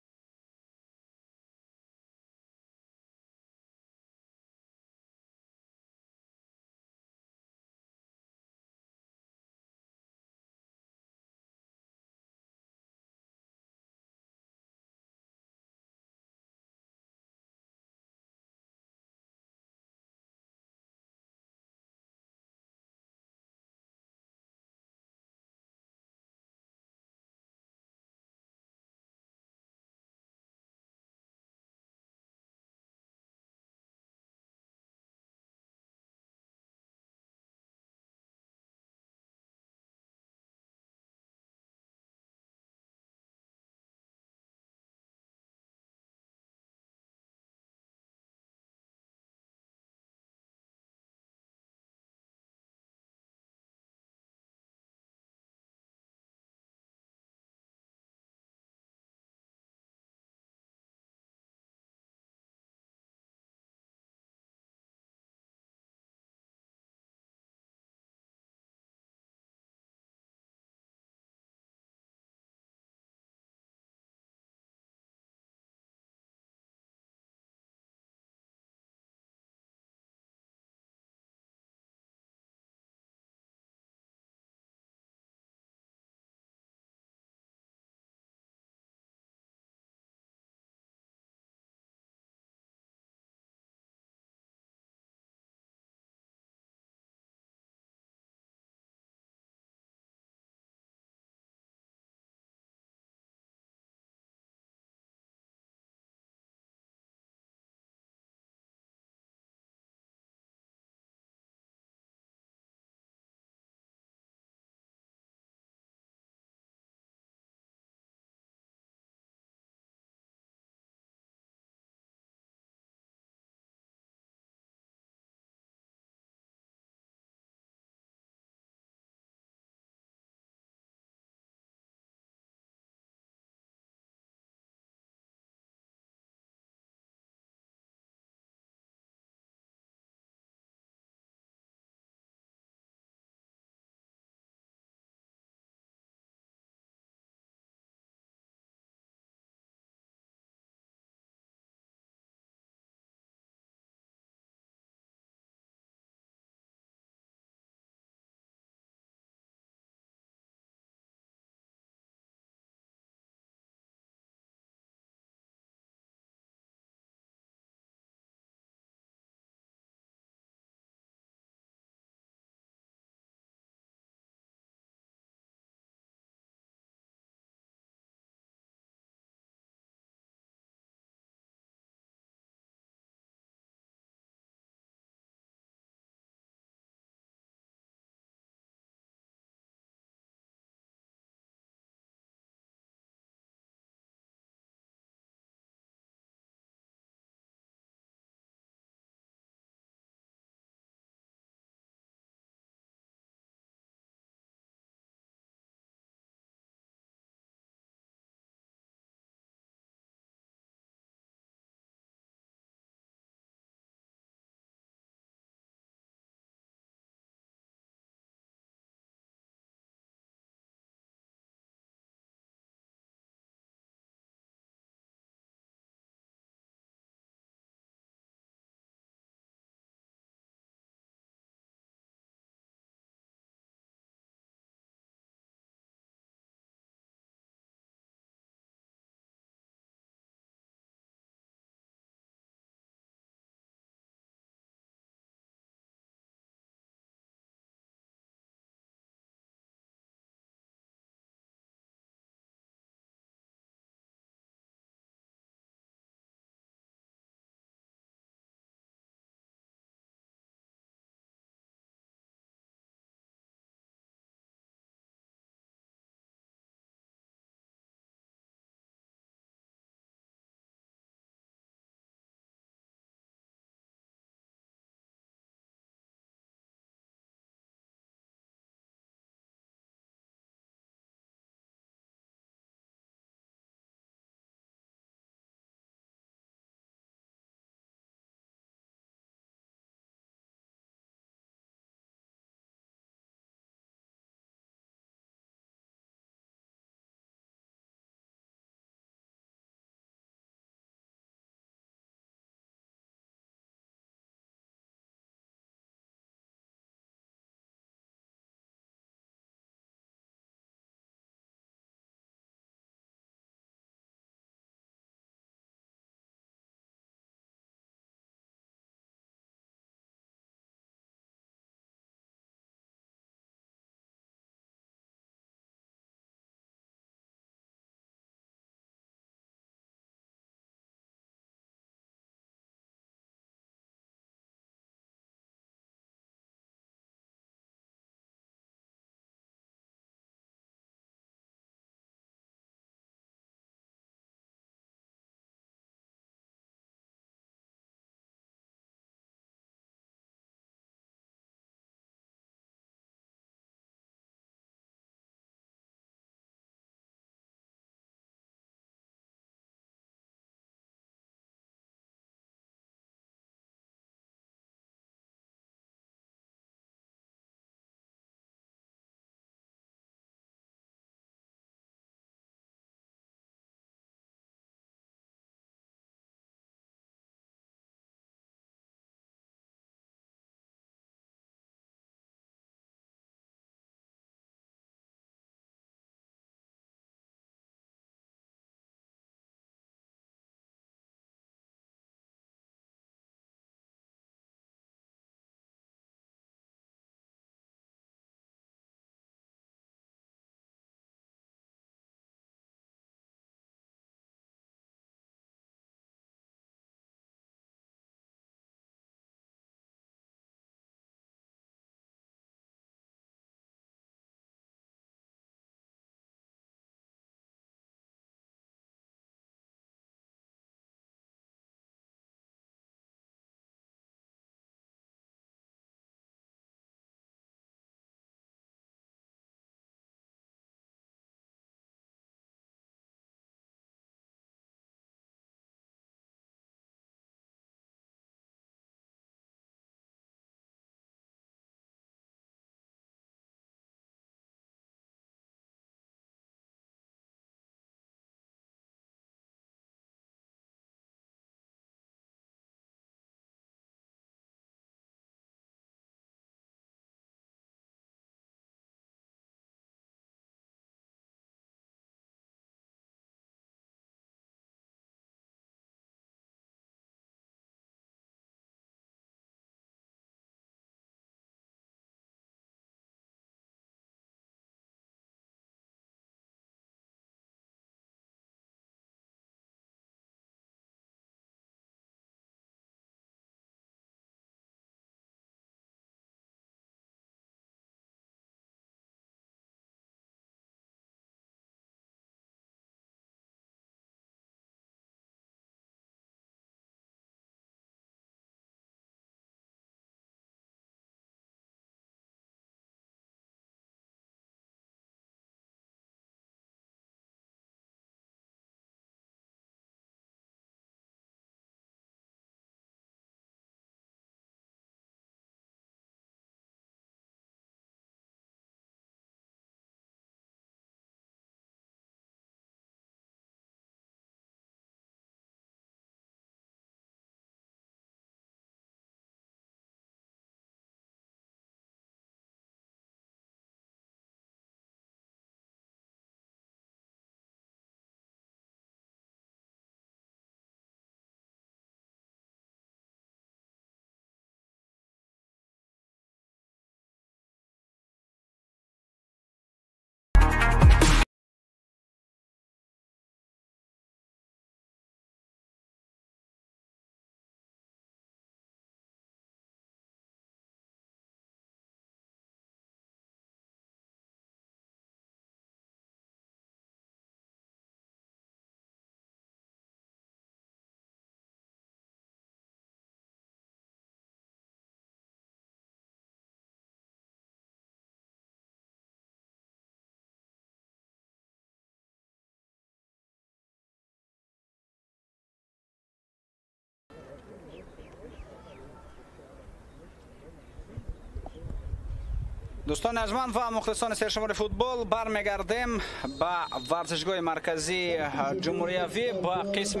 دوستان ارجمند و مخلصان سرشمار فوتبال برمیگردیم با ورزشگاه مرکزی جمهوریوی با قسم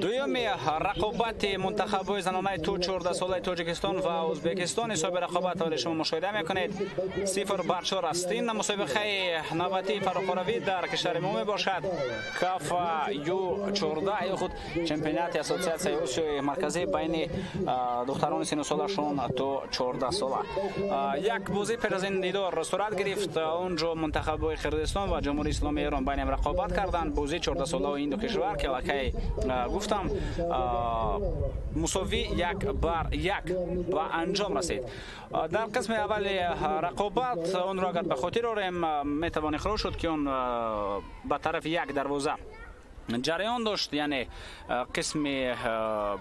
دوم رقابت منتخب‌های زنانه تو 14 ساله تاجیکستان و ازبکستان. حساب رقابت را شما مشاهده میکنید. 0-4 استین. مسابقه نوبتی فراخوروی در کشور ما میباشد. کاف یو 14 یا خود چمپیونات اسوسیاسیون آسیای مرکزی بین دختران سن و سالشون تا 14 ساله. یک بازی پس از این دیدار صورت گرفت. اونجا منتخب‌های قرقیزستان و جمهوری اسلامی ایران بین هم رقابت کردند. بازی 14 ساله این دو کشور که الکی گفتم مساوی 1-1 به انجام رسید. در قسم اول رقابت اون را اگر به خاطر آوریم میتوانی خروج شد که اون به طرف یک دروازه جریان داشت، یعنی قسم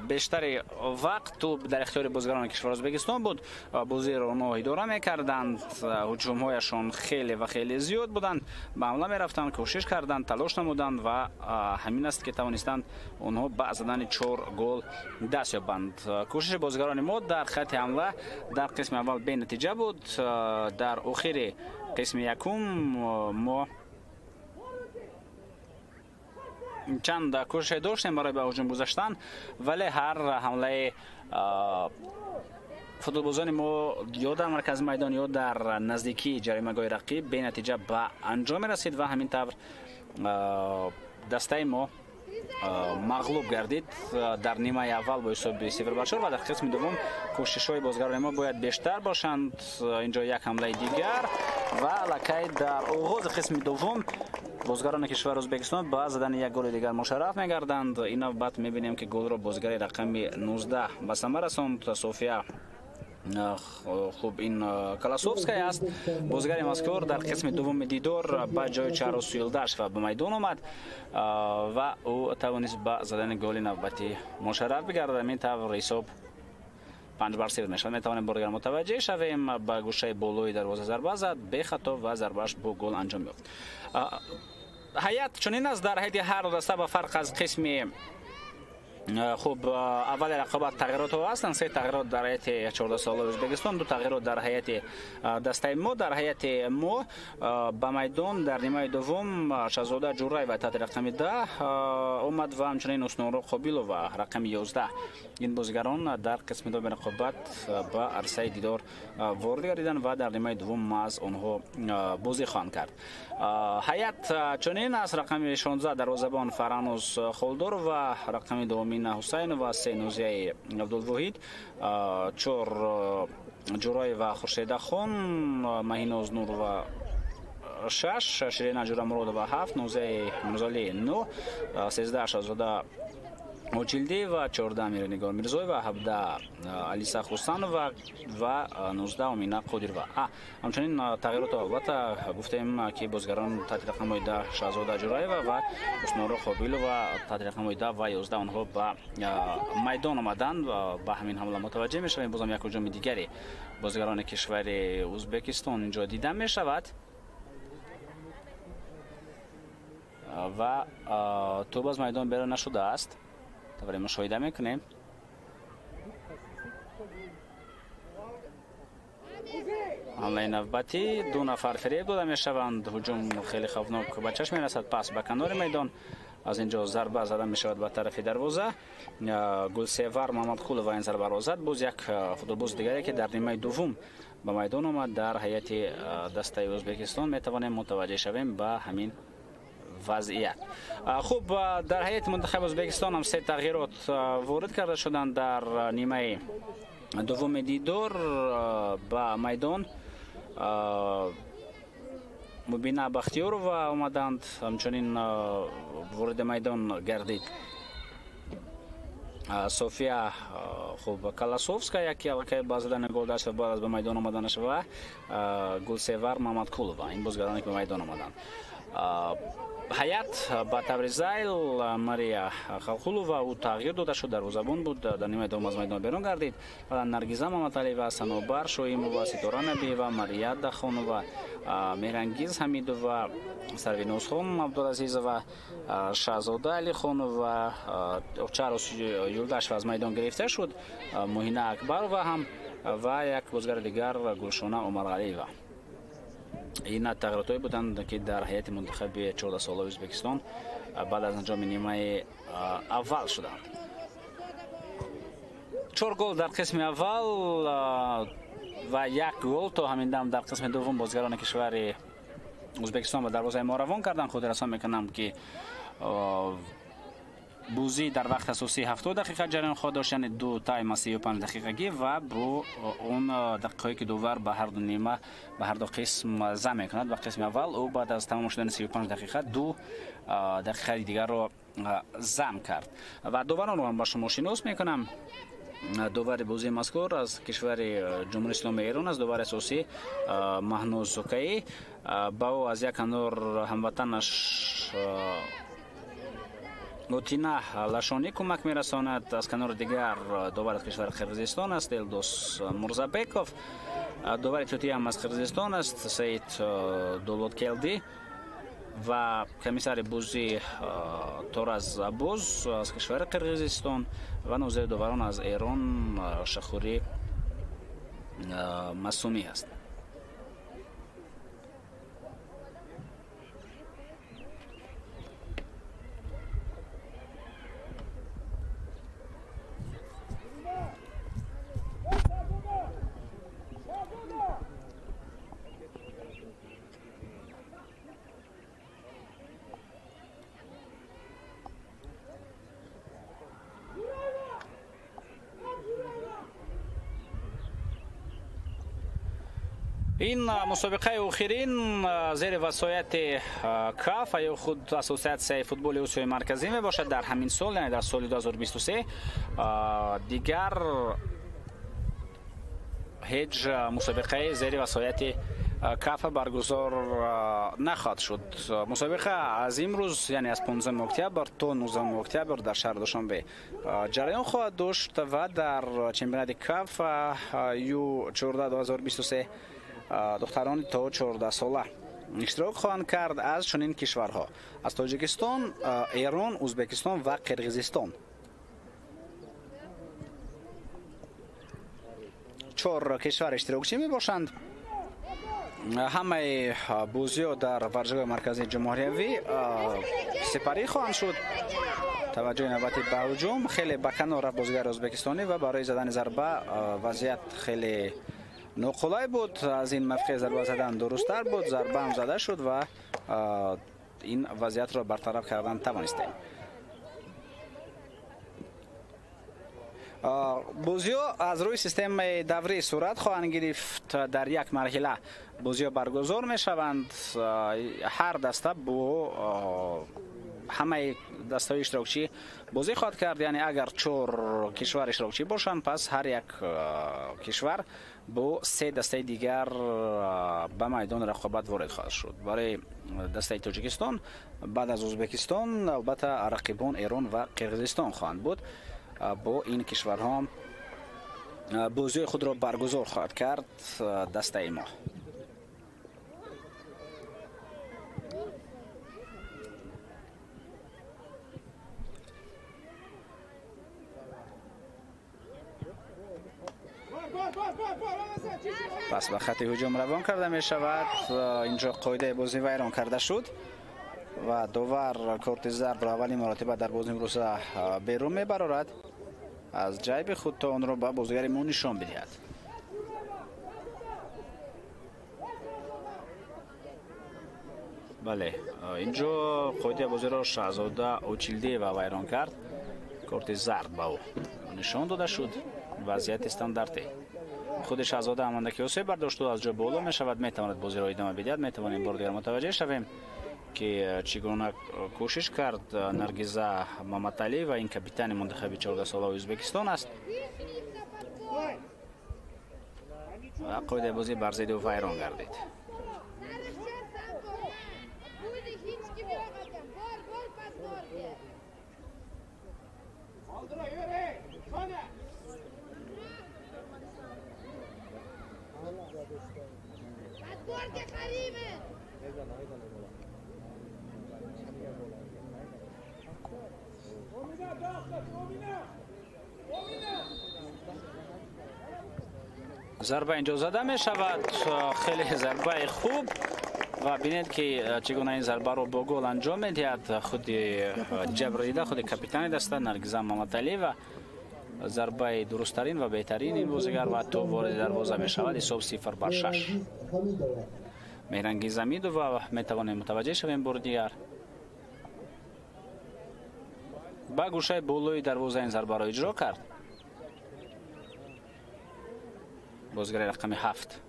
بیشتر وقت توپ در اختیار بازیگران کشور ازبکستان بود. بازی را اونها اداره میکردند، هجوم‌هایشان خیلی و خیلی زیاد بودند، به حمله میرفتند، کوشش کردند، تلاش نمودند و همین است که توانستند اونها به زدن 4 گل دست یابند. کوشش بازیگران ما در خط حمله در قسم اول به نتیجه بود. در آخر قسم یکم ما چند کوشش داشتیم برای به هجوم گذاشتن، ولی هر حمله فوتبالبازان ما یا در مرکز میدان یا در نزدیکی جریمه‌گاه رقیب به نتیجه به انجام رسید و همین طور دسته ما مغلوب گردید در نیمه اول با حساب 0-4 و در قسم دوم کوشش‌های بازیگران ما باید بیشتر باشند. اینجا یک حمله دیگر و لکه در آغاز قسم دوم بازیگران کشور ازبکستان با زدن یک گل دیگر مشرف می‌گردند. اینا بعد می‌بینیم که گل را بازیگر رقم 19 به ثمر رساند. صوفیا خوب این کلاسوفسکی است. بازیگر مذکور در قسم دوم دیدار با جای چاروس یلداش و به میدان آمد و او توانست با زدن گل نوبتی مشرف بگردد. این طور حساب 5-0 میشود. میتوانیم بارگر متوجه شویم. با گوشه بالای دروازه ضربه زد، به خطا و ضربهش با گل انجام یافت. هیئت چنین است در هیئت هر دسته با فرق از قسم خوب اول رقابت تغییرات هستند. 3 تغییرات در هیئت 14 ساله ازبکستان، 2 تغییرات در هیئت دسته ما. در هیئت ما به میدان در نیمه دوم شهزاده جورای و تحت رقم 10 اومد و همچنین حسن‌الرا قابیلو و رقم 11. این بازیگران در قسم دوم رقابت با عرصه دیدار وارد گردیدند و در نیمه دوم از آنها بازی خواهند کرد. هیئت چنین است: رقم 16 دروازه‌بان فرانوس خولدور و رقم دوم حسین و 3 نوزیه عبدالواحد، 4 جورای و خورشید خان، مهیناز نور و 6 شیرین جورا مراد و 7 نوزیه مرزالی 9 13 شهزاده اوچیلدی و 14 میرنگار میرزوی و 17 علیسا خوستانو و 19 امینا قدیروا. همچنین تغییرات البته گفتیم که بازیگران تحت رقم 10 شهزاده جورایو و حسن‌الرا قابیلو و تحت رقم 10 و 11 آنها به میدان آمدند و به همین حمله متوجه میشویم. بازم یک هجوم دیگری بازیگران کشور ازبکستان اینجا دیده میشود و توپ از میدان بیرون نشده است. تبری مشاهده میکنیم. حمله نوبتی 2 نفر فریب داده میشوند. هجوم خیلی خوفناک به چشم میرسد. پس به کنار میدان از اینجا ضربه زده میشود به طرف دروازه. گلسیور محمد قولو و این ضربه را زد. باز یک فوتبالباز دیگری که در نیمه دوم به میدان آمد در هیئت دسته ازبکستان میتوانیم متوجه شویم به همین وضعیت. خوب، در هیئت منتخب ازبکستان هم 3 تغییرات وارد کرده شدند. در نیمه دوم دیدار به میدان مبینا بختیارو و آمدند، همچنین وارد میدان گردید صوفیا خوب کلاسوفسکا که با زدن گل داشت و بعد از به میدان آمدنش و گلسیور محمد قولو. این بازیگرانی که به میدان آمدند. هیئت با تبریزایل ماریا خلخولو و او تغییر داده شد. دروازه‌بان بود، در نیمه دوم از میدان بیرون گردید. نرگیزه محمدعلی و صنوبر شویمو و ستاره نبی و مریا دخانو و میرانگیز حمیدو و سروینوس خان عبدالعزیز و شهزاده علی خان و چاروس یلداش از میدان گرفته شد. موهینه اکبر و هم و یک بازیگر دیگر گلشونه عمرعلیوا. این تغییرات بودند که در هیئت منتخب 14 ساله ازبکستان بعد از انجام نیمه اول شدند. 4 گل در قسم اول و 1 گل تا همین دم در قسم دوم بازیگران کشور ازبکستان به دروازه ما روان کردند. خود رسان میکنم که بوزی در وقت اساسی 70 دقیقه جریان خود داشت، یعنی 2 تایم 35 دقیقگی و با اون دقیقه‌ای که دوور به هر دو نیمه به هر دو قسم زم میکند. و قسم اول او بعد از تمام شدن 35 دقیقه 2 دقیقه دیگر رو زم کرد. و دوباره رو هم با شما شناس میکنم. دوباره بوزی مذکور از کشور جمهوری اسلامی ایران است. دوباره اساسی مهنوز زوکایی با او از یک نور هموطنش نوتینا لاشونی کمک میرساند. از کنار دیگر دوباره از کشور قرقیزستان است الدوس مرزابکوف. دوباره چوتی هم از قرقیزستان است سید دولتکلدی و کمیسر بوزی تورز ابوز از کشور قرقیزستان و نوزیر دوباران از ایران شخوری مسومی است. این مسابقه آخرین زیر وصایت کاف یا خود اساسیاسیون فوتبال اسیای مرکزی می باشد در همین سال، یعنی در سال 2023. دیگر هیچ مسابقه زیر وصایت کاف برگزار نخواهد شد. مسابقه از امروز یعنی از 15 اکتبر تا 19 اکتبر در شهر دوشنبه جریان خواهد داشت و در چمپیونات کاف یو 14 2023 دختران تا 14 ساله اشتراک خواهند کرد از چنین کشورها: از تاجیکستان، ایران، ازبکستان و قرقیزستان. 4 کشور اشتراکچی می باشند. همه بازی‌ها در ورزشگاه مرکزی جمهوری سپری خواهند شد. توجه نوبتی به هجوم خیلی به کنار رفت بازیگر ازبکستانی و برای زدن ضربه وضعیت خیلی ناقلای بود. از این موقع ضربه زدن درست‌تر بود، ضربه هم زده شد و این وضعیت را برطرف کردن توانستیم. بازی‌ها از روی سیستم دوری صورت خواهند گرفت. در یک مرحله بازی‌ها برگزار می‌شوند. هر دسته با همه دسته‌های اشتراکچی بازی خواهد کرد، یعنی اگر 4 کشور اشتراکچی باشند پس هر یک کشور با 3 دسته دیگر به میدان رقابت وارد خواهد شد. برای دسته تاجیکستان بعد از ازبکستان البته رقیبان ایران و قرقیزستان خواهند بود. با این کشورها بازی خود را برگزار خواهد کرد دسته ما. پس به خط هجوم روان کرده می شود. اینجا قاعده بازی ویران کرده شد و دوور کارت زرد را اولی مرتبه در بازی امروز بیرون می برارد. از جیب خود تا آن را به بازیگر ما نشان بدهد. بله، اینجا قاعده بازی را شهزاده اوچیلدی و ویران کرد. کارت زرد به او نشان داده شد. وضعیت استانداردی. خود شهزاده اماندکی حسین برداشت و از جا بالا می شود. می تواند بازی را ادامه بدهد. می توانیم بار دیگر متوجه شویم که چگونه کوشش کرد نرگیزه محمدعلی و این کاپیتان منتخب 14 ساله ازبکستان است. و قاعده بازی بر ضد او ویران گردید. зарба инҷо зада мешавад. хеле зарбаи хуб ва бинед ки чӣ гуна ин зарбаро бо гол анҷом медиҳад. худи ҷабрида худи капитани даста Наргиза Маматалиева зарбаи дурусттарин ва беҳтарин ин бозигар ва то вориди дарвоза мешавад. ҳисоб 0-6. Меҳрангиз Амидова метавонем мутаваҷҷеҳ шавем бори дигар. ба гӯшаи болои дарвоза ин зарбаро иҷро кард. бозигари рақами 7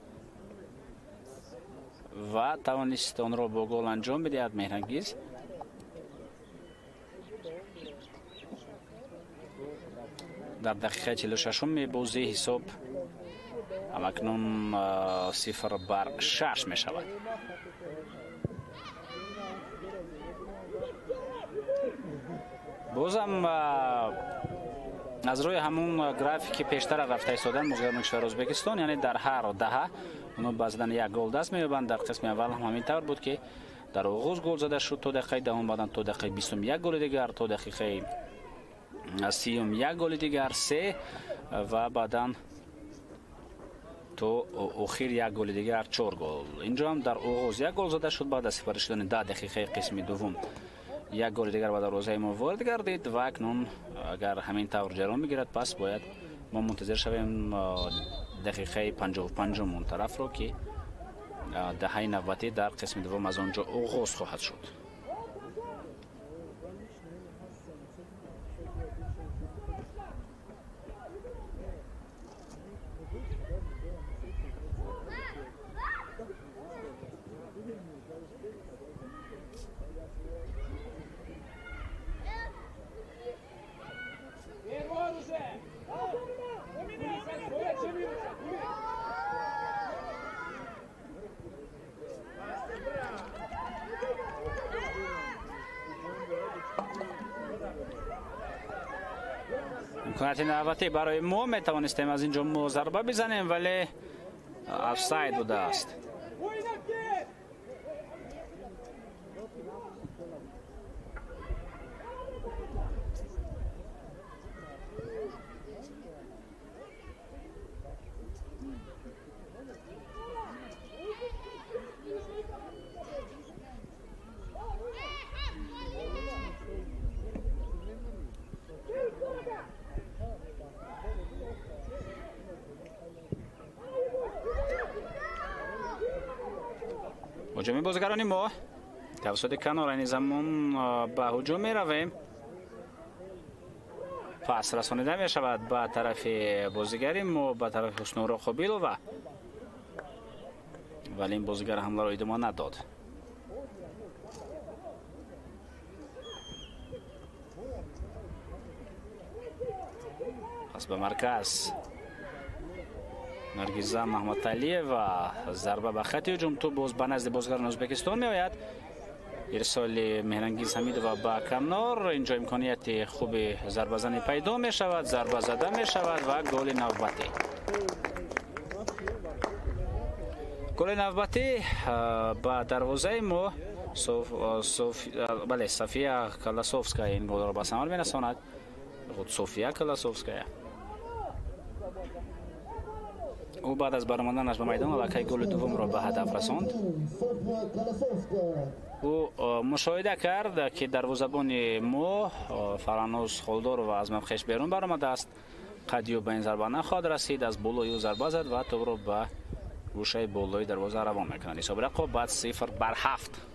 ва тавонист онро бо гол анҷом бидиҳад. Меҳрангиз дар дақиқаи 46 бозӣ ҳисоб ҳамакнун 0-6 мешавад. бозам аз рӯи ҳамун графики пештара рафта истодан музгирoni кишвари Ӯзбекистон, яъне дар ҳар даҳа онҳо ба задани як гол даст меёбанд. дар қисми аввал ҳам ҳамин тавр буд ки дар оғоз гол зада шуд то дақиқаи давум, баъдан то дақиқаи 21 голи дигар, то дақиқаи 31 голи дигар 3 ва баъдан то охир як голи дигар 4 гол. инҷо ҳам дар оғоз як гол зада шуд, баъд аз сифарӣ шудани 10 дақиқаи қисми дуввум як голи дигар ба дарвозаи мо ворид гардид ва акнун агар ҳамин тавр ҷараён мегирад, пас бояд мо мунтазир шавем дақиқаи 55 он тарафро ки даҳаи навбатӣ дар қисми дуввум аз он ҷо оғоз хоҳад шуд. имконияти навбатӣ барои мо метавонистем аз ин ҷо мо зарба бизанем, вале офсайд будааст. ҳуҷуми бозигарони мо тавассути Канор айни замон ба ҳуҷум меравем. пас расонида мешавад ба тарафи бозигари мо, ба тарафи Ҳуснуро Қобилова, вале ин бозигар ҳамларо идома надод. пас ба марказ Наргиза Маҳмадалиева, зарба ба хати ҳуҷум, ту боз ба назди бозигарони Ӯзбекистон меояд. ирсоли Меҳрангиз Ҳамидова ба Канор. инҷо имконияти хуби зарбазанӣ пайдо мешавад, зарба зада мешавад ва голи навбатӣ. голи навбатӣ ба дарвозаи мо София Колосовская ин голро ба самар мерасонад. София Колосовская ӯ баъд аз баромаданаш ба майдон аллакай голи дуввумро ба ҳадаф расонд. ӯ мушоҳида кард ки дарвозабони мо Фаранӯз Холдорова аз мавқеаш берун баромадааст. қадиё ба ин зарба нахоҳад расид. аз болои ӯ зарба зад ва тӯбро ба гӯшаи болои дарвоза равон мекунад. ҳисоби рақобат 0-7.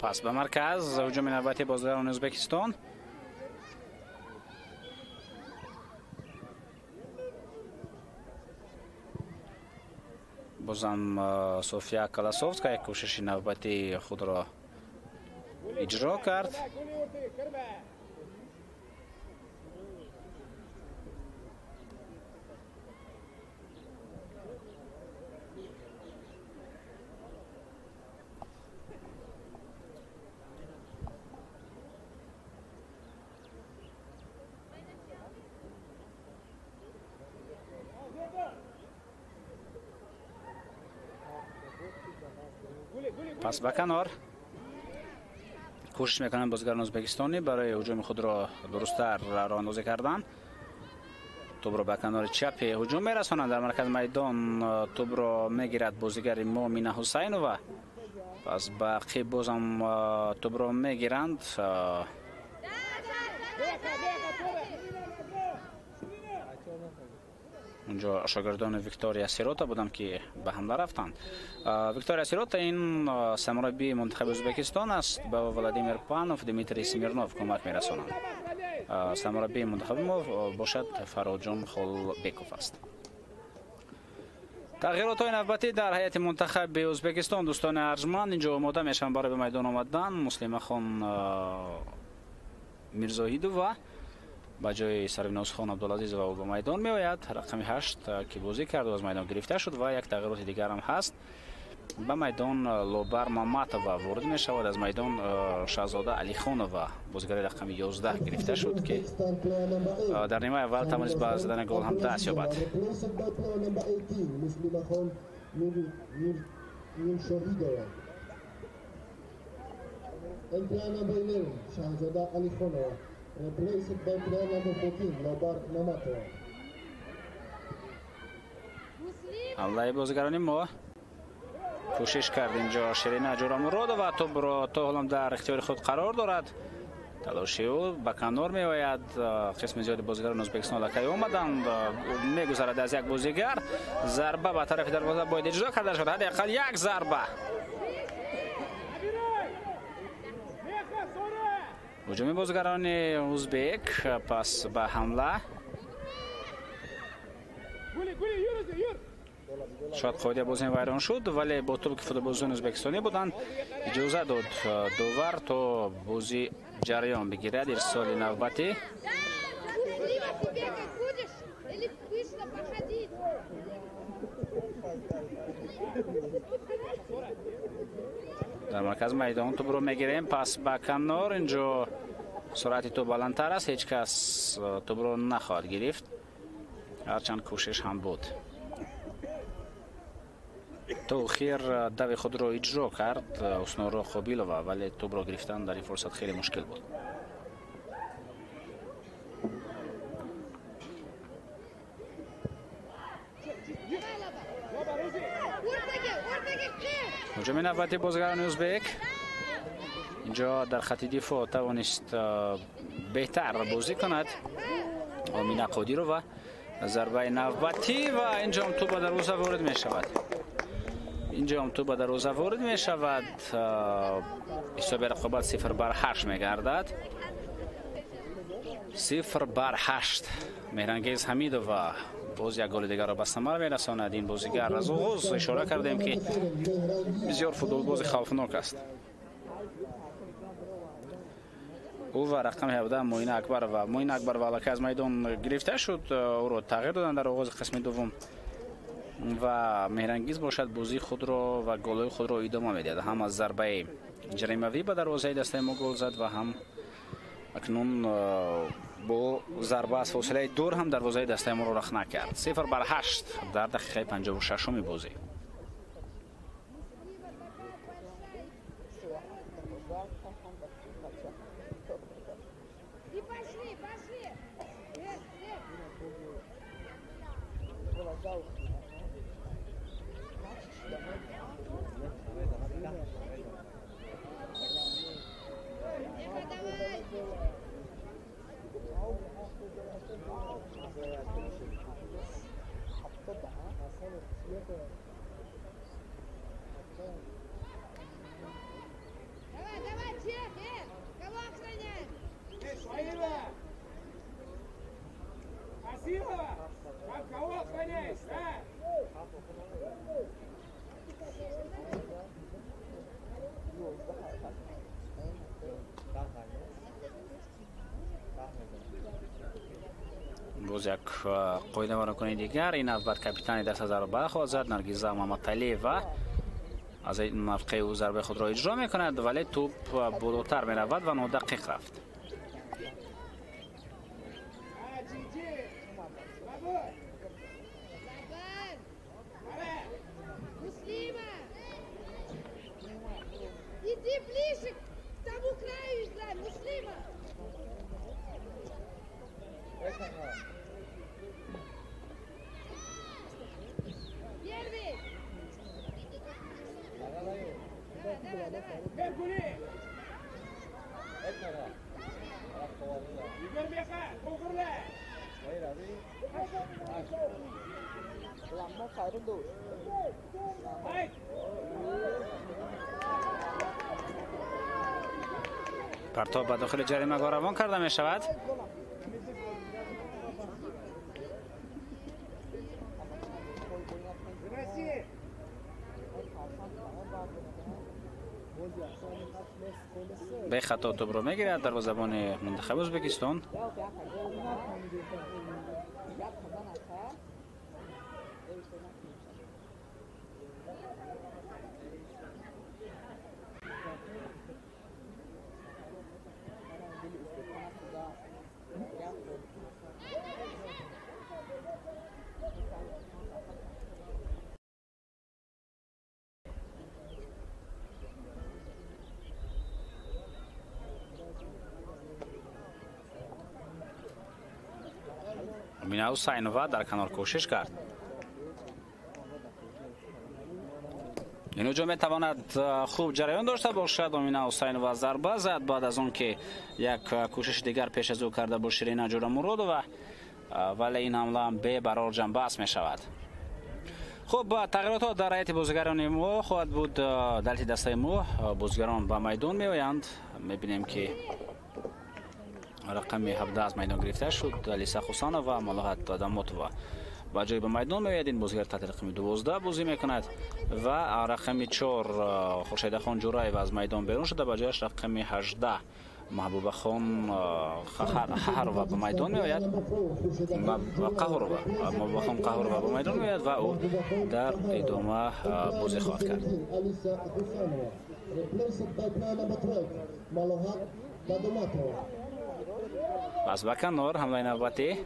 پس به مرکز هجوم نوبتی بازیکنان ازبکستان. بازم سوفیا کلاسوفسکا کوشش نوبتی خود را اجرا کرد. پس به کنار کوشش میکنن بازیکنان ازبکستانی برای هجوم خود را درست‌تر راه اندازی کردن. توپ را به کنار چپ هجوم میرسانند. در مرکز میدان توپ را میگیرد بازیگر مومنه حسینووا. پس باقی بازم توپ را میگیرند. اونجا شاگردان ویکتوریا سیروتا بودند که به حمله رفتند. ویکتوریا سیروتا این سرمربی منتخب ازبکستان است. با ولادیمیر پانوف، دیمیتری سمیرنوف کمک میرسانند. سرمربی منتخب ما باشد فرادجان خولبکوف است. تغییرات های نوبتی در هیئت منتخب ازبکستان دوستان ارجمند اینجا آماده میشن برای به میدان آمدن. مسلمه خان میرزاهیدووا با جای سرویناز خان عبدالعزیز و او به میدان می آید. رقم 8 که بازی کرد و از میدان گرفته شد و یک تغییرات دیگر هم هست. به میدان لوبر ماماتووا وارد می شود. از میدان شاهزاده علی خانووا بازیگر رقم 11 گرفته شد که در نیمه اول توانست به زدن گل هم دست یابد. Replaced by player number 14, Lobar Mamatova. حمله بازیگران ما کوشش کرد اینجا شیرین جوراموراد و توپ را تا حالا در اختیار خود قرار دارد. تلاش او به کنار می آید. قسم زیادی بازیگران ازبکستان لکه آمدند. میگذرد از یک بازیگر. ضربه به طرف دروازه باید اجرا کرده شد. حداقل یک ضربه. هجوم بازیگران ازبک پس به حمله. شاید قاعده بازی ویران شد ولی با توپی که فوتبالبازان ازبکستانی بودند اجازه داد دوور تا بازی جریان بگیرد. ارسال نوبتی در مرکز میدان توپ رو میگیریم. پس به کنار اینجا سرعت توپ بلندتر است. هیچ کس توپ رو نخواهد گرفت هرچند کوشش هم بود. تو خیر دو خود رو اجرا کرد اسنورو خوبیلووا ولی توپ رو گرفتن در این فرصت خیلی مشکل بود. هجوم نوبتی بازیگران ازبک اینجا در خط دفاع توانست بهتر بازی کند. آمینا قادیرووا ضربه نوبتی و اینجا هم توپ به دروازه وارد می شود. اینجا هم توپ به دروازه وارد می شود. حساب رقابت 0-8 می گردد. 0-8 مهرانگیز حمیدووا باز یک گل دیگر را به ثمر میرساند. این بازیگر از آغاز اشاره کردیم که بسیار فوتبالباز خوفناک است. او و رقم 17 معین اکبر و که از میدان گرفته شد او را تغییر دادن در آغاز قسم دوم و مهرانگیز باشد بازی خود را و گل خود را ادامه میدهد. هم از ضربه جریموی به دروازه دسته ما گل زد و هم اکنون با ضربه از فاصله دور هم دروازه دسته ما را رخنه کرد. 0-8 در دقیقه 56 بازی. باز یک قاعده ورکانی دیگر. این نوبت کاپیتان دست از رو برخواهد زد. نرگیزه محمدعلی و از این موقع او ضربه خود را اجرا میکند ولی توپ بالاتر میرود و 9 دقیق رفت. Иди ближе к тому краю играй, Муслима! Первый! Давай, давай! Меркури! Игорь Беха, Кулгурля! Ламма Хайрунду! Ай! پرتاب به داخل جریمه روان کرده می شود. به خطا توپ رو میگیرد دروازه‌بان منتخب ازبکستان. مینا حسینова در کنار کوشش کرد. این هجوم میتواند خوب جریان داشته باشد. مینا حسینова ضربه زد بعد از آن که یک کوشش دیگر پیش از او کرده با شیرین جورامورودova ولی این حمله به برار جنبست می شود. خب تغییرات در هیئت بازیگران ما خواهد بود. در دسته ما بازیگران به میدان می آیند. میبینیم که رقم 17 از میدان گرفته شد. لیسا خوسانova و ملاحت آدماتova با جای به میدان میآید. این بازیگر تحت رقم 12 بازی میکند و رقم 4 خورشید خان جورایو از میدان بیرون شده. با جایش رقم 18 محبوبه خان خهرova به میدان میآید و قهرova محبوبه خان قهرova به میدان میآید و او در ادامه بازی خواهد کرد. پس به کنار حمله نوبتی.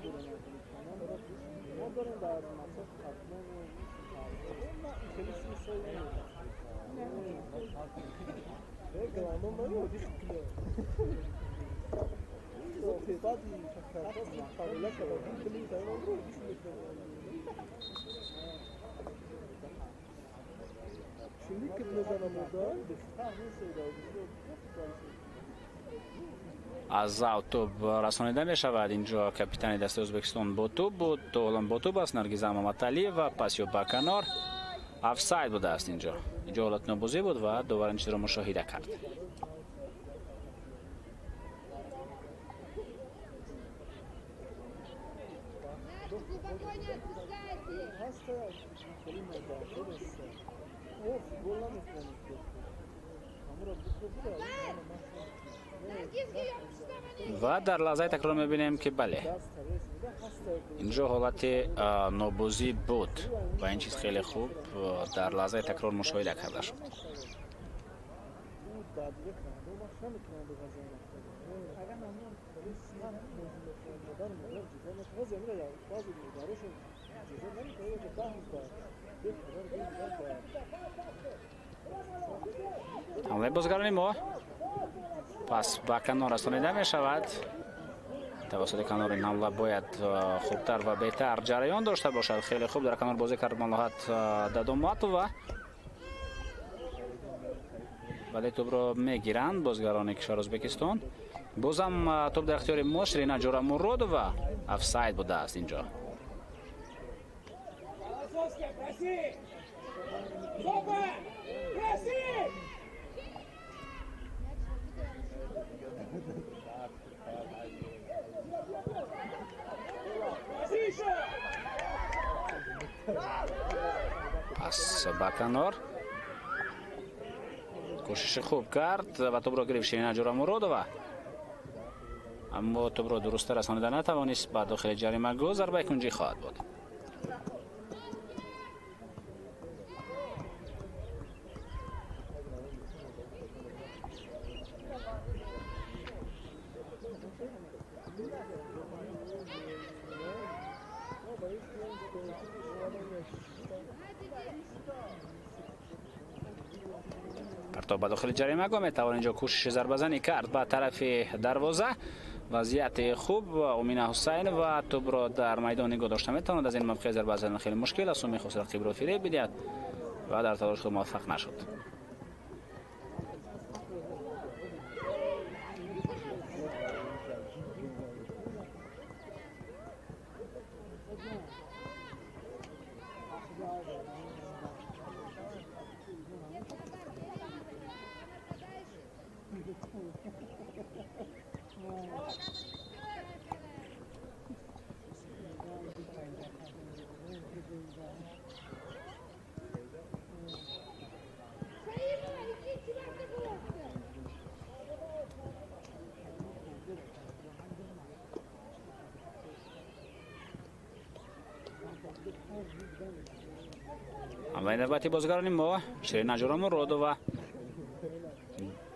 از توپ رسانیده می شود. اینجا کاپیتان دست ازبکستان با توپ بود. تو با توپ است. نرگیزه محمدعلی و پاس به کنار آفساید بوده است. اینجا حالت نابازی بود و داور این چیز را مشاهده کرد. و در لحظه تکرار میبینیم که بله اینجا حالت نابازی بود و این چیز خیلی خوب در لحظه تکرار مشاهده کرده شد. حمله بازیگران ما پس به کنار رسانیده می شود. توسط کنار این حمله باید خوبتر و بهتر جریان داشته باشد. خیلی خوب در کنار بازی کرد ملاحت دادوماتووا ولی توپ را میگیرند بازیگران کشور ازبکستان. بازم توپ در اختیار ما شیرین جورامورودova آفساید بوده است. اینجا پس به کنار کوشش خوب کرد و توپ را گرفت شیرین جورامورودova اما توپ را درست رسانیده نتوانست. با داخل جریمه گل ضربه کنجی خواهد بود. تا به داخل جریمه گام میتوان اینجا کوشش ضربه زنی کرد به طرف دروازه. وضعیت خوب امینه حسین و توپ را در میدان نگاه داشته میتواند. از این موقع ضربه زدن خیلی مشکل است و میخواست رقیب را فریب بدهد و در تلاش خود موفق نشد. حمله نوبتی بازیگران ما شیرین نجار مرادووا.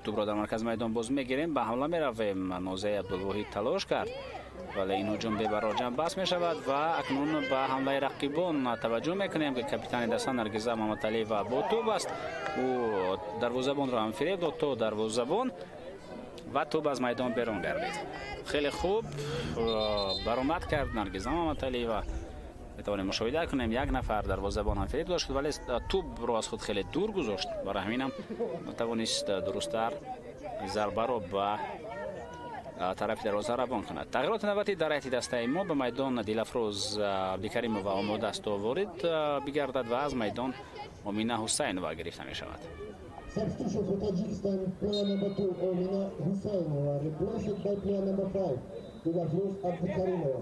توپ را در مرکز میدان باز میگیریم. به حمله میرویم. نازی عبدالواحد تلاش کرد ولی این هجوم به براجم بس می شود و اکنون به حمله رقیبان توجه میکنیم که کاپیتان دسته نرگزه محمدعلی و با توپ است. او دروازه‌بان را هم فریب داد تو دروازه‌بان و توپ از میدان بیرون گردید. خیلی خوب برآمد کرد نرگزه محمدعلی و میتوانیم مشاهده کنیم یک نفر دروازه‌بان هم فریب داشت ولی توپ را از خود خیلی دور گذاشت. برای همین هم نتوانست درست‌تر ضربه را به طرف دروازه روان کند. تغییرات نوبتی در هیئت دسته ما به میدان دلفروز عبدالکریم و آماده است و وارد بگردد و از میدان امینه حسین و گرفته می شود. Substitution for Tajikistan, player number 2, Omina Husainova, replaced by player number 5, Dilafruz Abdikarimova.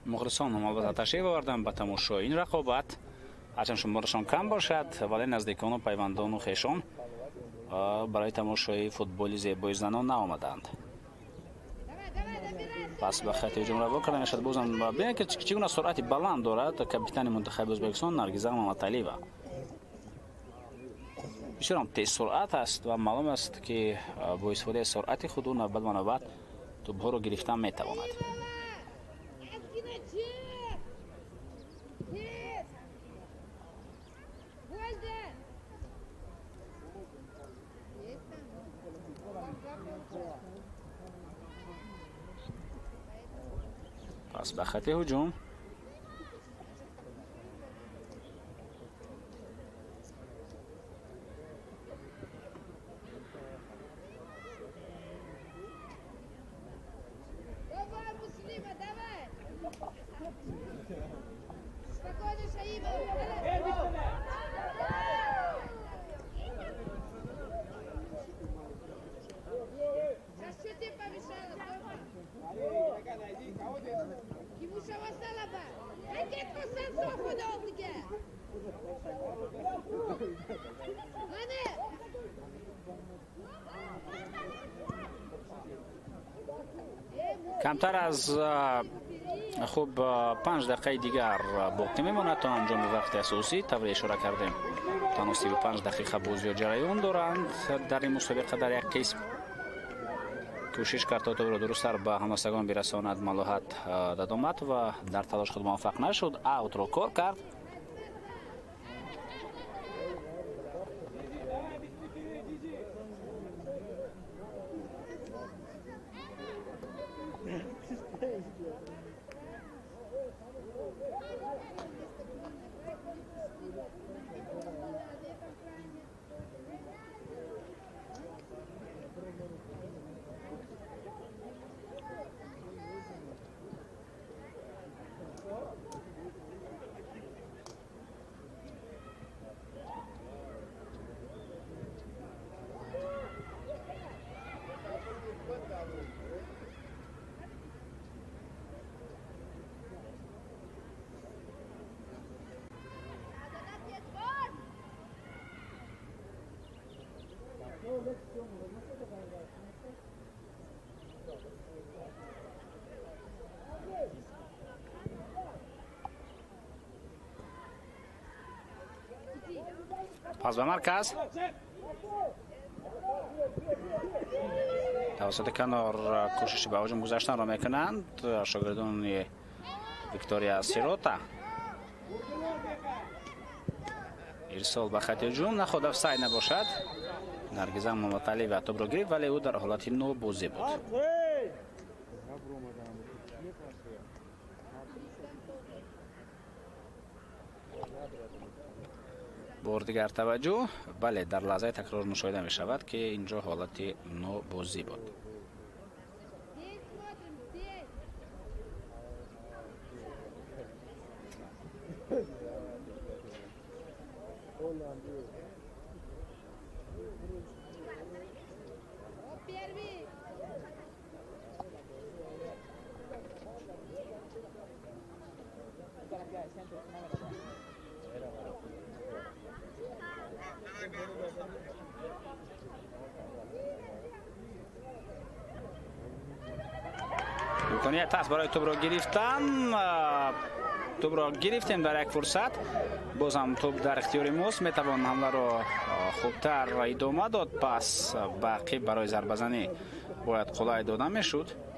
مخلصان هم البته تشریف آوردن به تماشای این رقابت. هرچند شمارشان کم باشد ولی نزدیکان و پیوندان و خویشان برای تماشای فوتبال زیبای زنان نآمدند. پس به خط هجوم رو کردن میشد. بازم ببینید که چگونه سرعت بلند دارد کاپیتان منتخب ازبکستان نرگزه محمدعلی. بسیار هم تیز سرعت است و معلوم است که با استفاده از سرعت خود او نوبت به نوبت توپ‌ها را گرفتن میتواند. پس به خط هجوم کمتر از خوب 5 دقیقه دیگر باقی میماند تا انجام وقت اساسی. طور اشاره کردیم تا 35 دقیقه بازی جریان دارند در این مسابقه. در یک قسم کوشش کرد تا رو درست‌تر به همسایگان برساند. ملاحت داد آمد و در تلاش خود موفق نشد. اوت رو کار کرد. پاس به مرکز توسط کنار کوشش به هجوم گذاشتن را میکنند شاگردان ویکتوریا سیروتا. ارسال به خط هجوم نخود افساید نباشد. نرگس محمد علی و توپ را گرفت ولی او در حالت نو بازی بود. بار دیگر توجه. بله در لحظه تکرار مشاهده می شود که اینجا حالت نو بازی بود. امکانیت هست برای توپ را گرفتن. توپ را گرفتیم در یک فرصت. باز هم توپ در اختیار ماست. میتوان حمله را خوبتر ادامه داد. پس باقی برای ضربه زنی باید قلای داده میشد.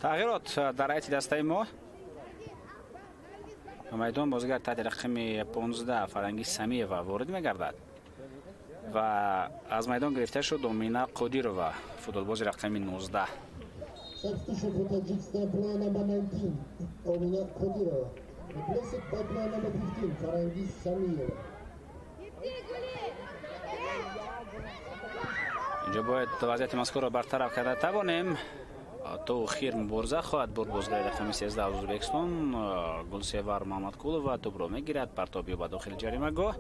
تغییرات در هیئت دسته ما. میدان بازیگر تحت رقم 15 فرنگی سمیه و وارد میگردد و از میدان گرفته شد دومینا قدیرova فوتبالباز رقم 19. Substitution for Tajikistan, player number 19, Omina Kodirova. Replaced by player number 15, Farangis Samiyeva. اینجا باید وضعیت مذکور را برطرف کرده توانیم. تو خیر مبارزه خواهد برد بازیگر رقم 13 ازبکستان گلسیور محمد کولو و توپ را میگیرد پرتابی به داخل جریمه گاه.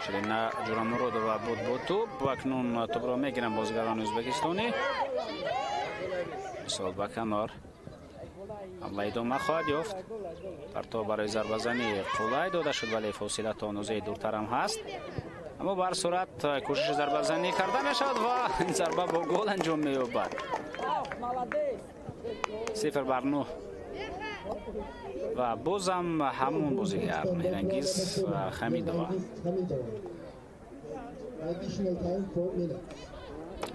شیرین جورامورودووا بود توپ و اکنون توپ را میگیرن بازیگران ازبکستانی. سال به کنار حمله ادامه خواهد یافت. پرتاب برای ضربه زنی قلای داده شد ولی فاصله تا نوزه دورتر هم هست. اما بر صورت کوشش ضربه زنی کرده میشد و این ضربه با گل انجام مییابد. 0-9 و بازم همون بازیگر مهرانگیز حمیدووا.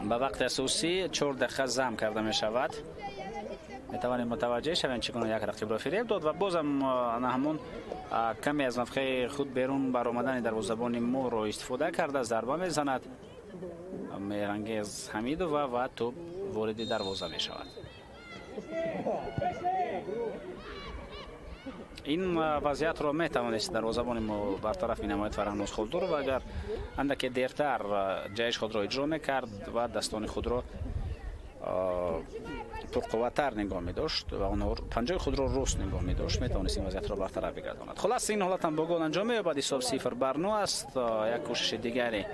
به وقت اساسی 4 دقیقه ضم کرده می شود. می توانیم متوجه شویم چگونه یک رقیب را فریب داد و بازم همون کمی از نفخه خود بیرون برآمدن دروازه‌بان ما را استفاده کرده ضربه می زند مهرانگیز حمیدووا و توپ وارد دروازه می شود. این وضعیت را می توانست دروازه‌بان ما برطرف می نماید فرهناز خلدور و اگر اندکی دیرتر جایش خود را اجرا می کرد و دستان خود را پرقوتر نگاه می داشت و آنها پنجه خود را راست نگاه می داشت می توانست این وضعیت را برطرف بگرداند. خلاص این حالت هم با گل انجام می یابد. حساب 0-9 است. یک کوشش دیگری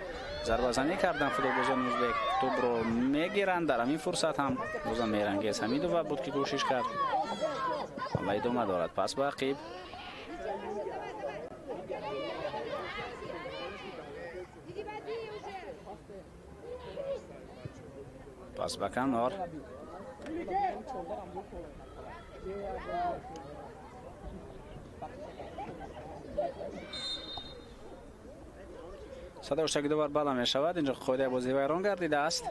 ضربه زنی کردن فوتبالبازان ازبک توپ را میگیرند. در همین فرصت هم بازم مهرانگیز حمیدووا بود که کوشش کرد. حمله ادامه دارد. پس به عقب پس به کنار صدا شگیدوار بالا می شود. اینجا قاعده بازی ویران گردیده است.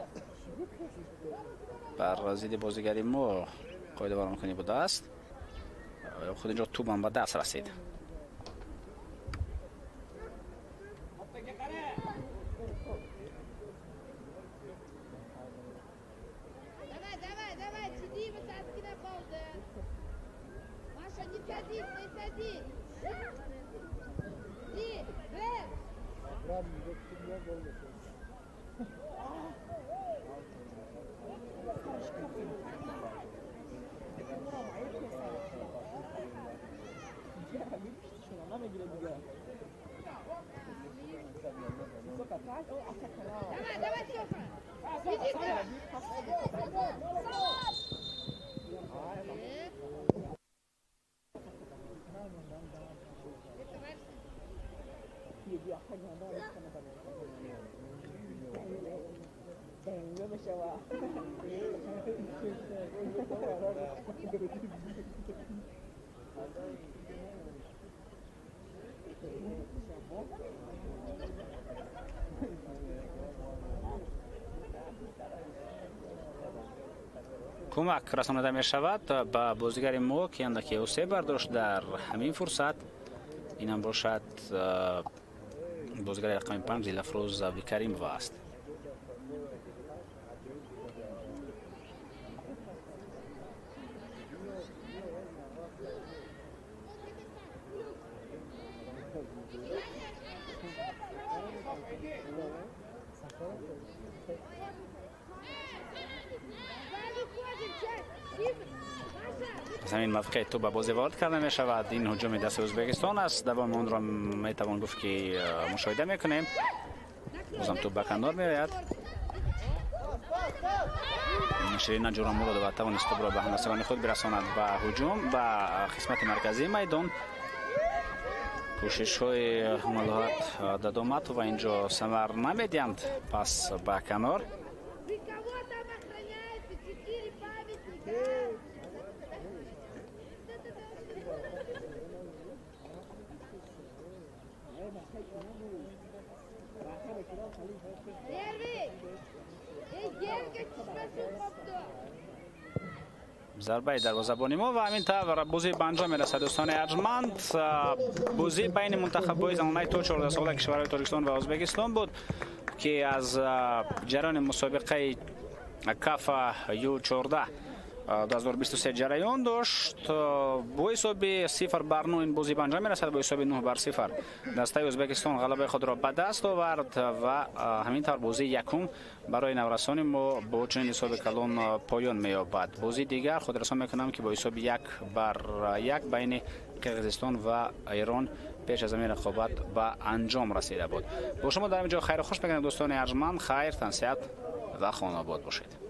بر ضد بازیگری ما قاعده ویران کنی بوده است. خود اینجا توپ هم به دست رسید. Давай, Степа! Иди-ка! کمک رسانده می شود به بازیگر ما که اندکی اوسه برداشت در همین فرصت. این هم باشد بازیگر رقم 5 دلفروز بیکریم است. همین موقع تو به بازی وارد کرده می شود. این هجوم دست ازبکستان است. دوام اون را می توان گفت که مشاهده میکنیم. بازم تو به کنار می آید. شیرین جوران مراد و توانست توپ را به همراهان خود برساند به هجوم به قسمت مرکزی میدان. کوشش های ملاحظات داد آمد و اینجا ثمر نمیدهند. پس به کنار. ضربه دروازه‌بانی ما و همینطور بازی به انجام میرسد. دوستان ارجمند، بازی بین منتخب‌های زنانه تو 14 ساله کشورهای ترکستان و ازبکستان بود که از جریان مسابقه کاف یو 14 2023 جریان داشت. با حساب 0-9 این بازی به انجام میرسد. با حساب 9-0 دسته ازبکستان غلبه خود را به دست آورد و همینطور بازی یکم برای نورسان ما با چنین حساب کلان پایان می‌یابد. بازی دیگر خود رسان میکنم که با حساب 1-1 بین قرقیزستان و ایران پیش از این رقابت به انجام رسیده بود. با شما در اینجا خیر و خوش می‌کنم دوستان ارجمند. خیر، تنصیحت و خانه آباد باشید.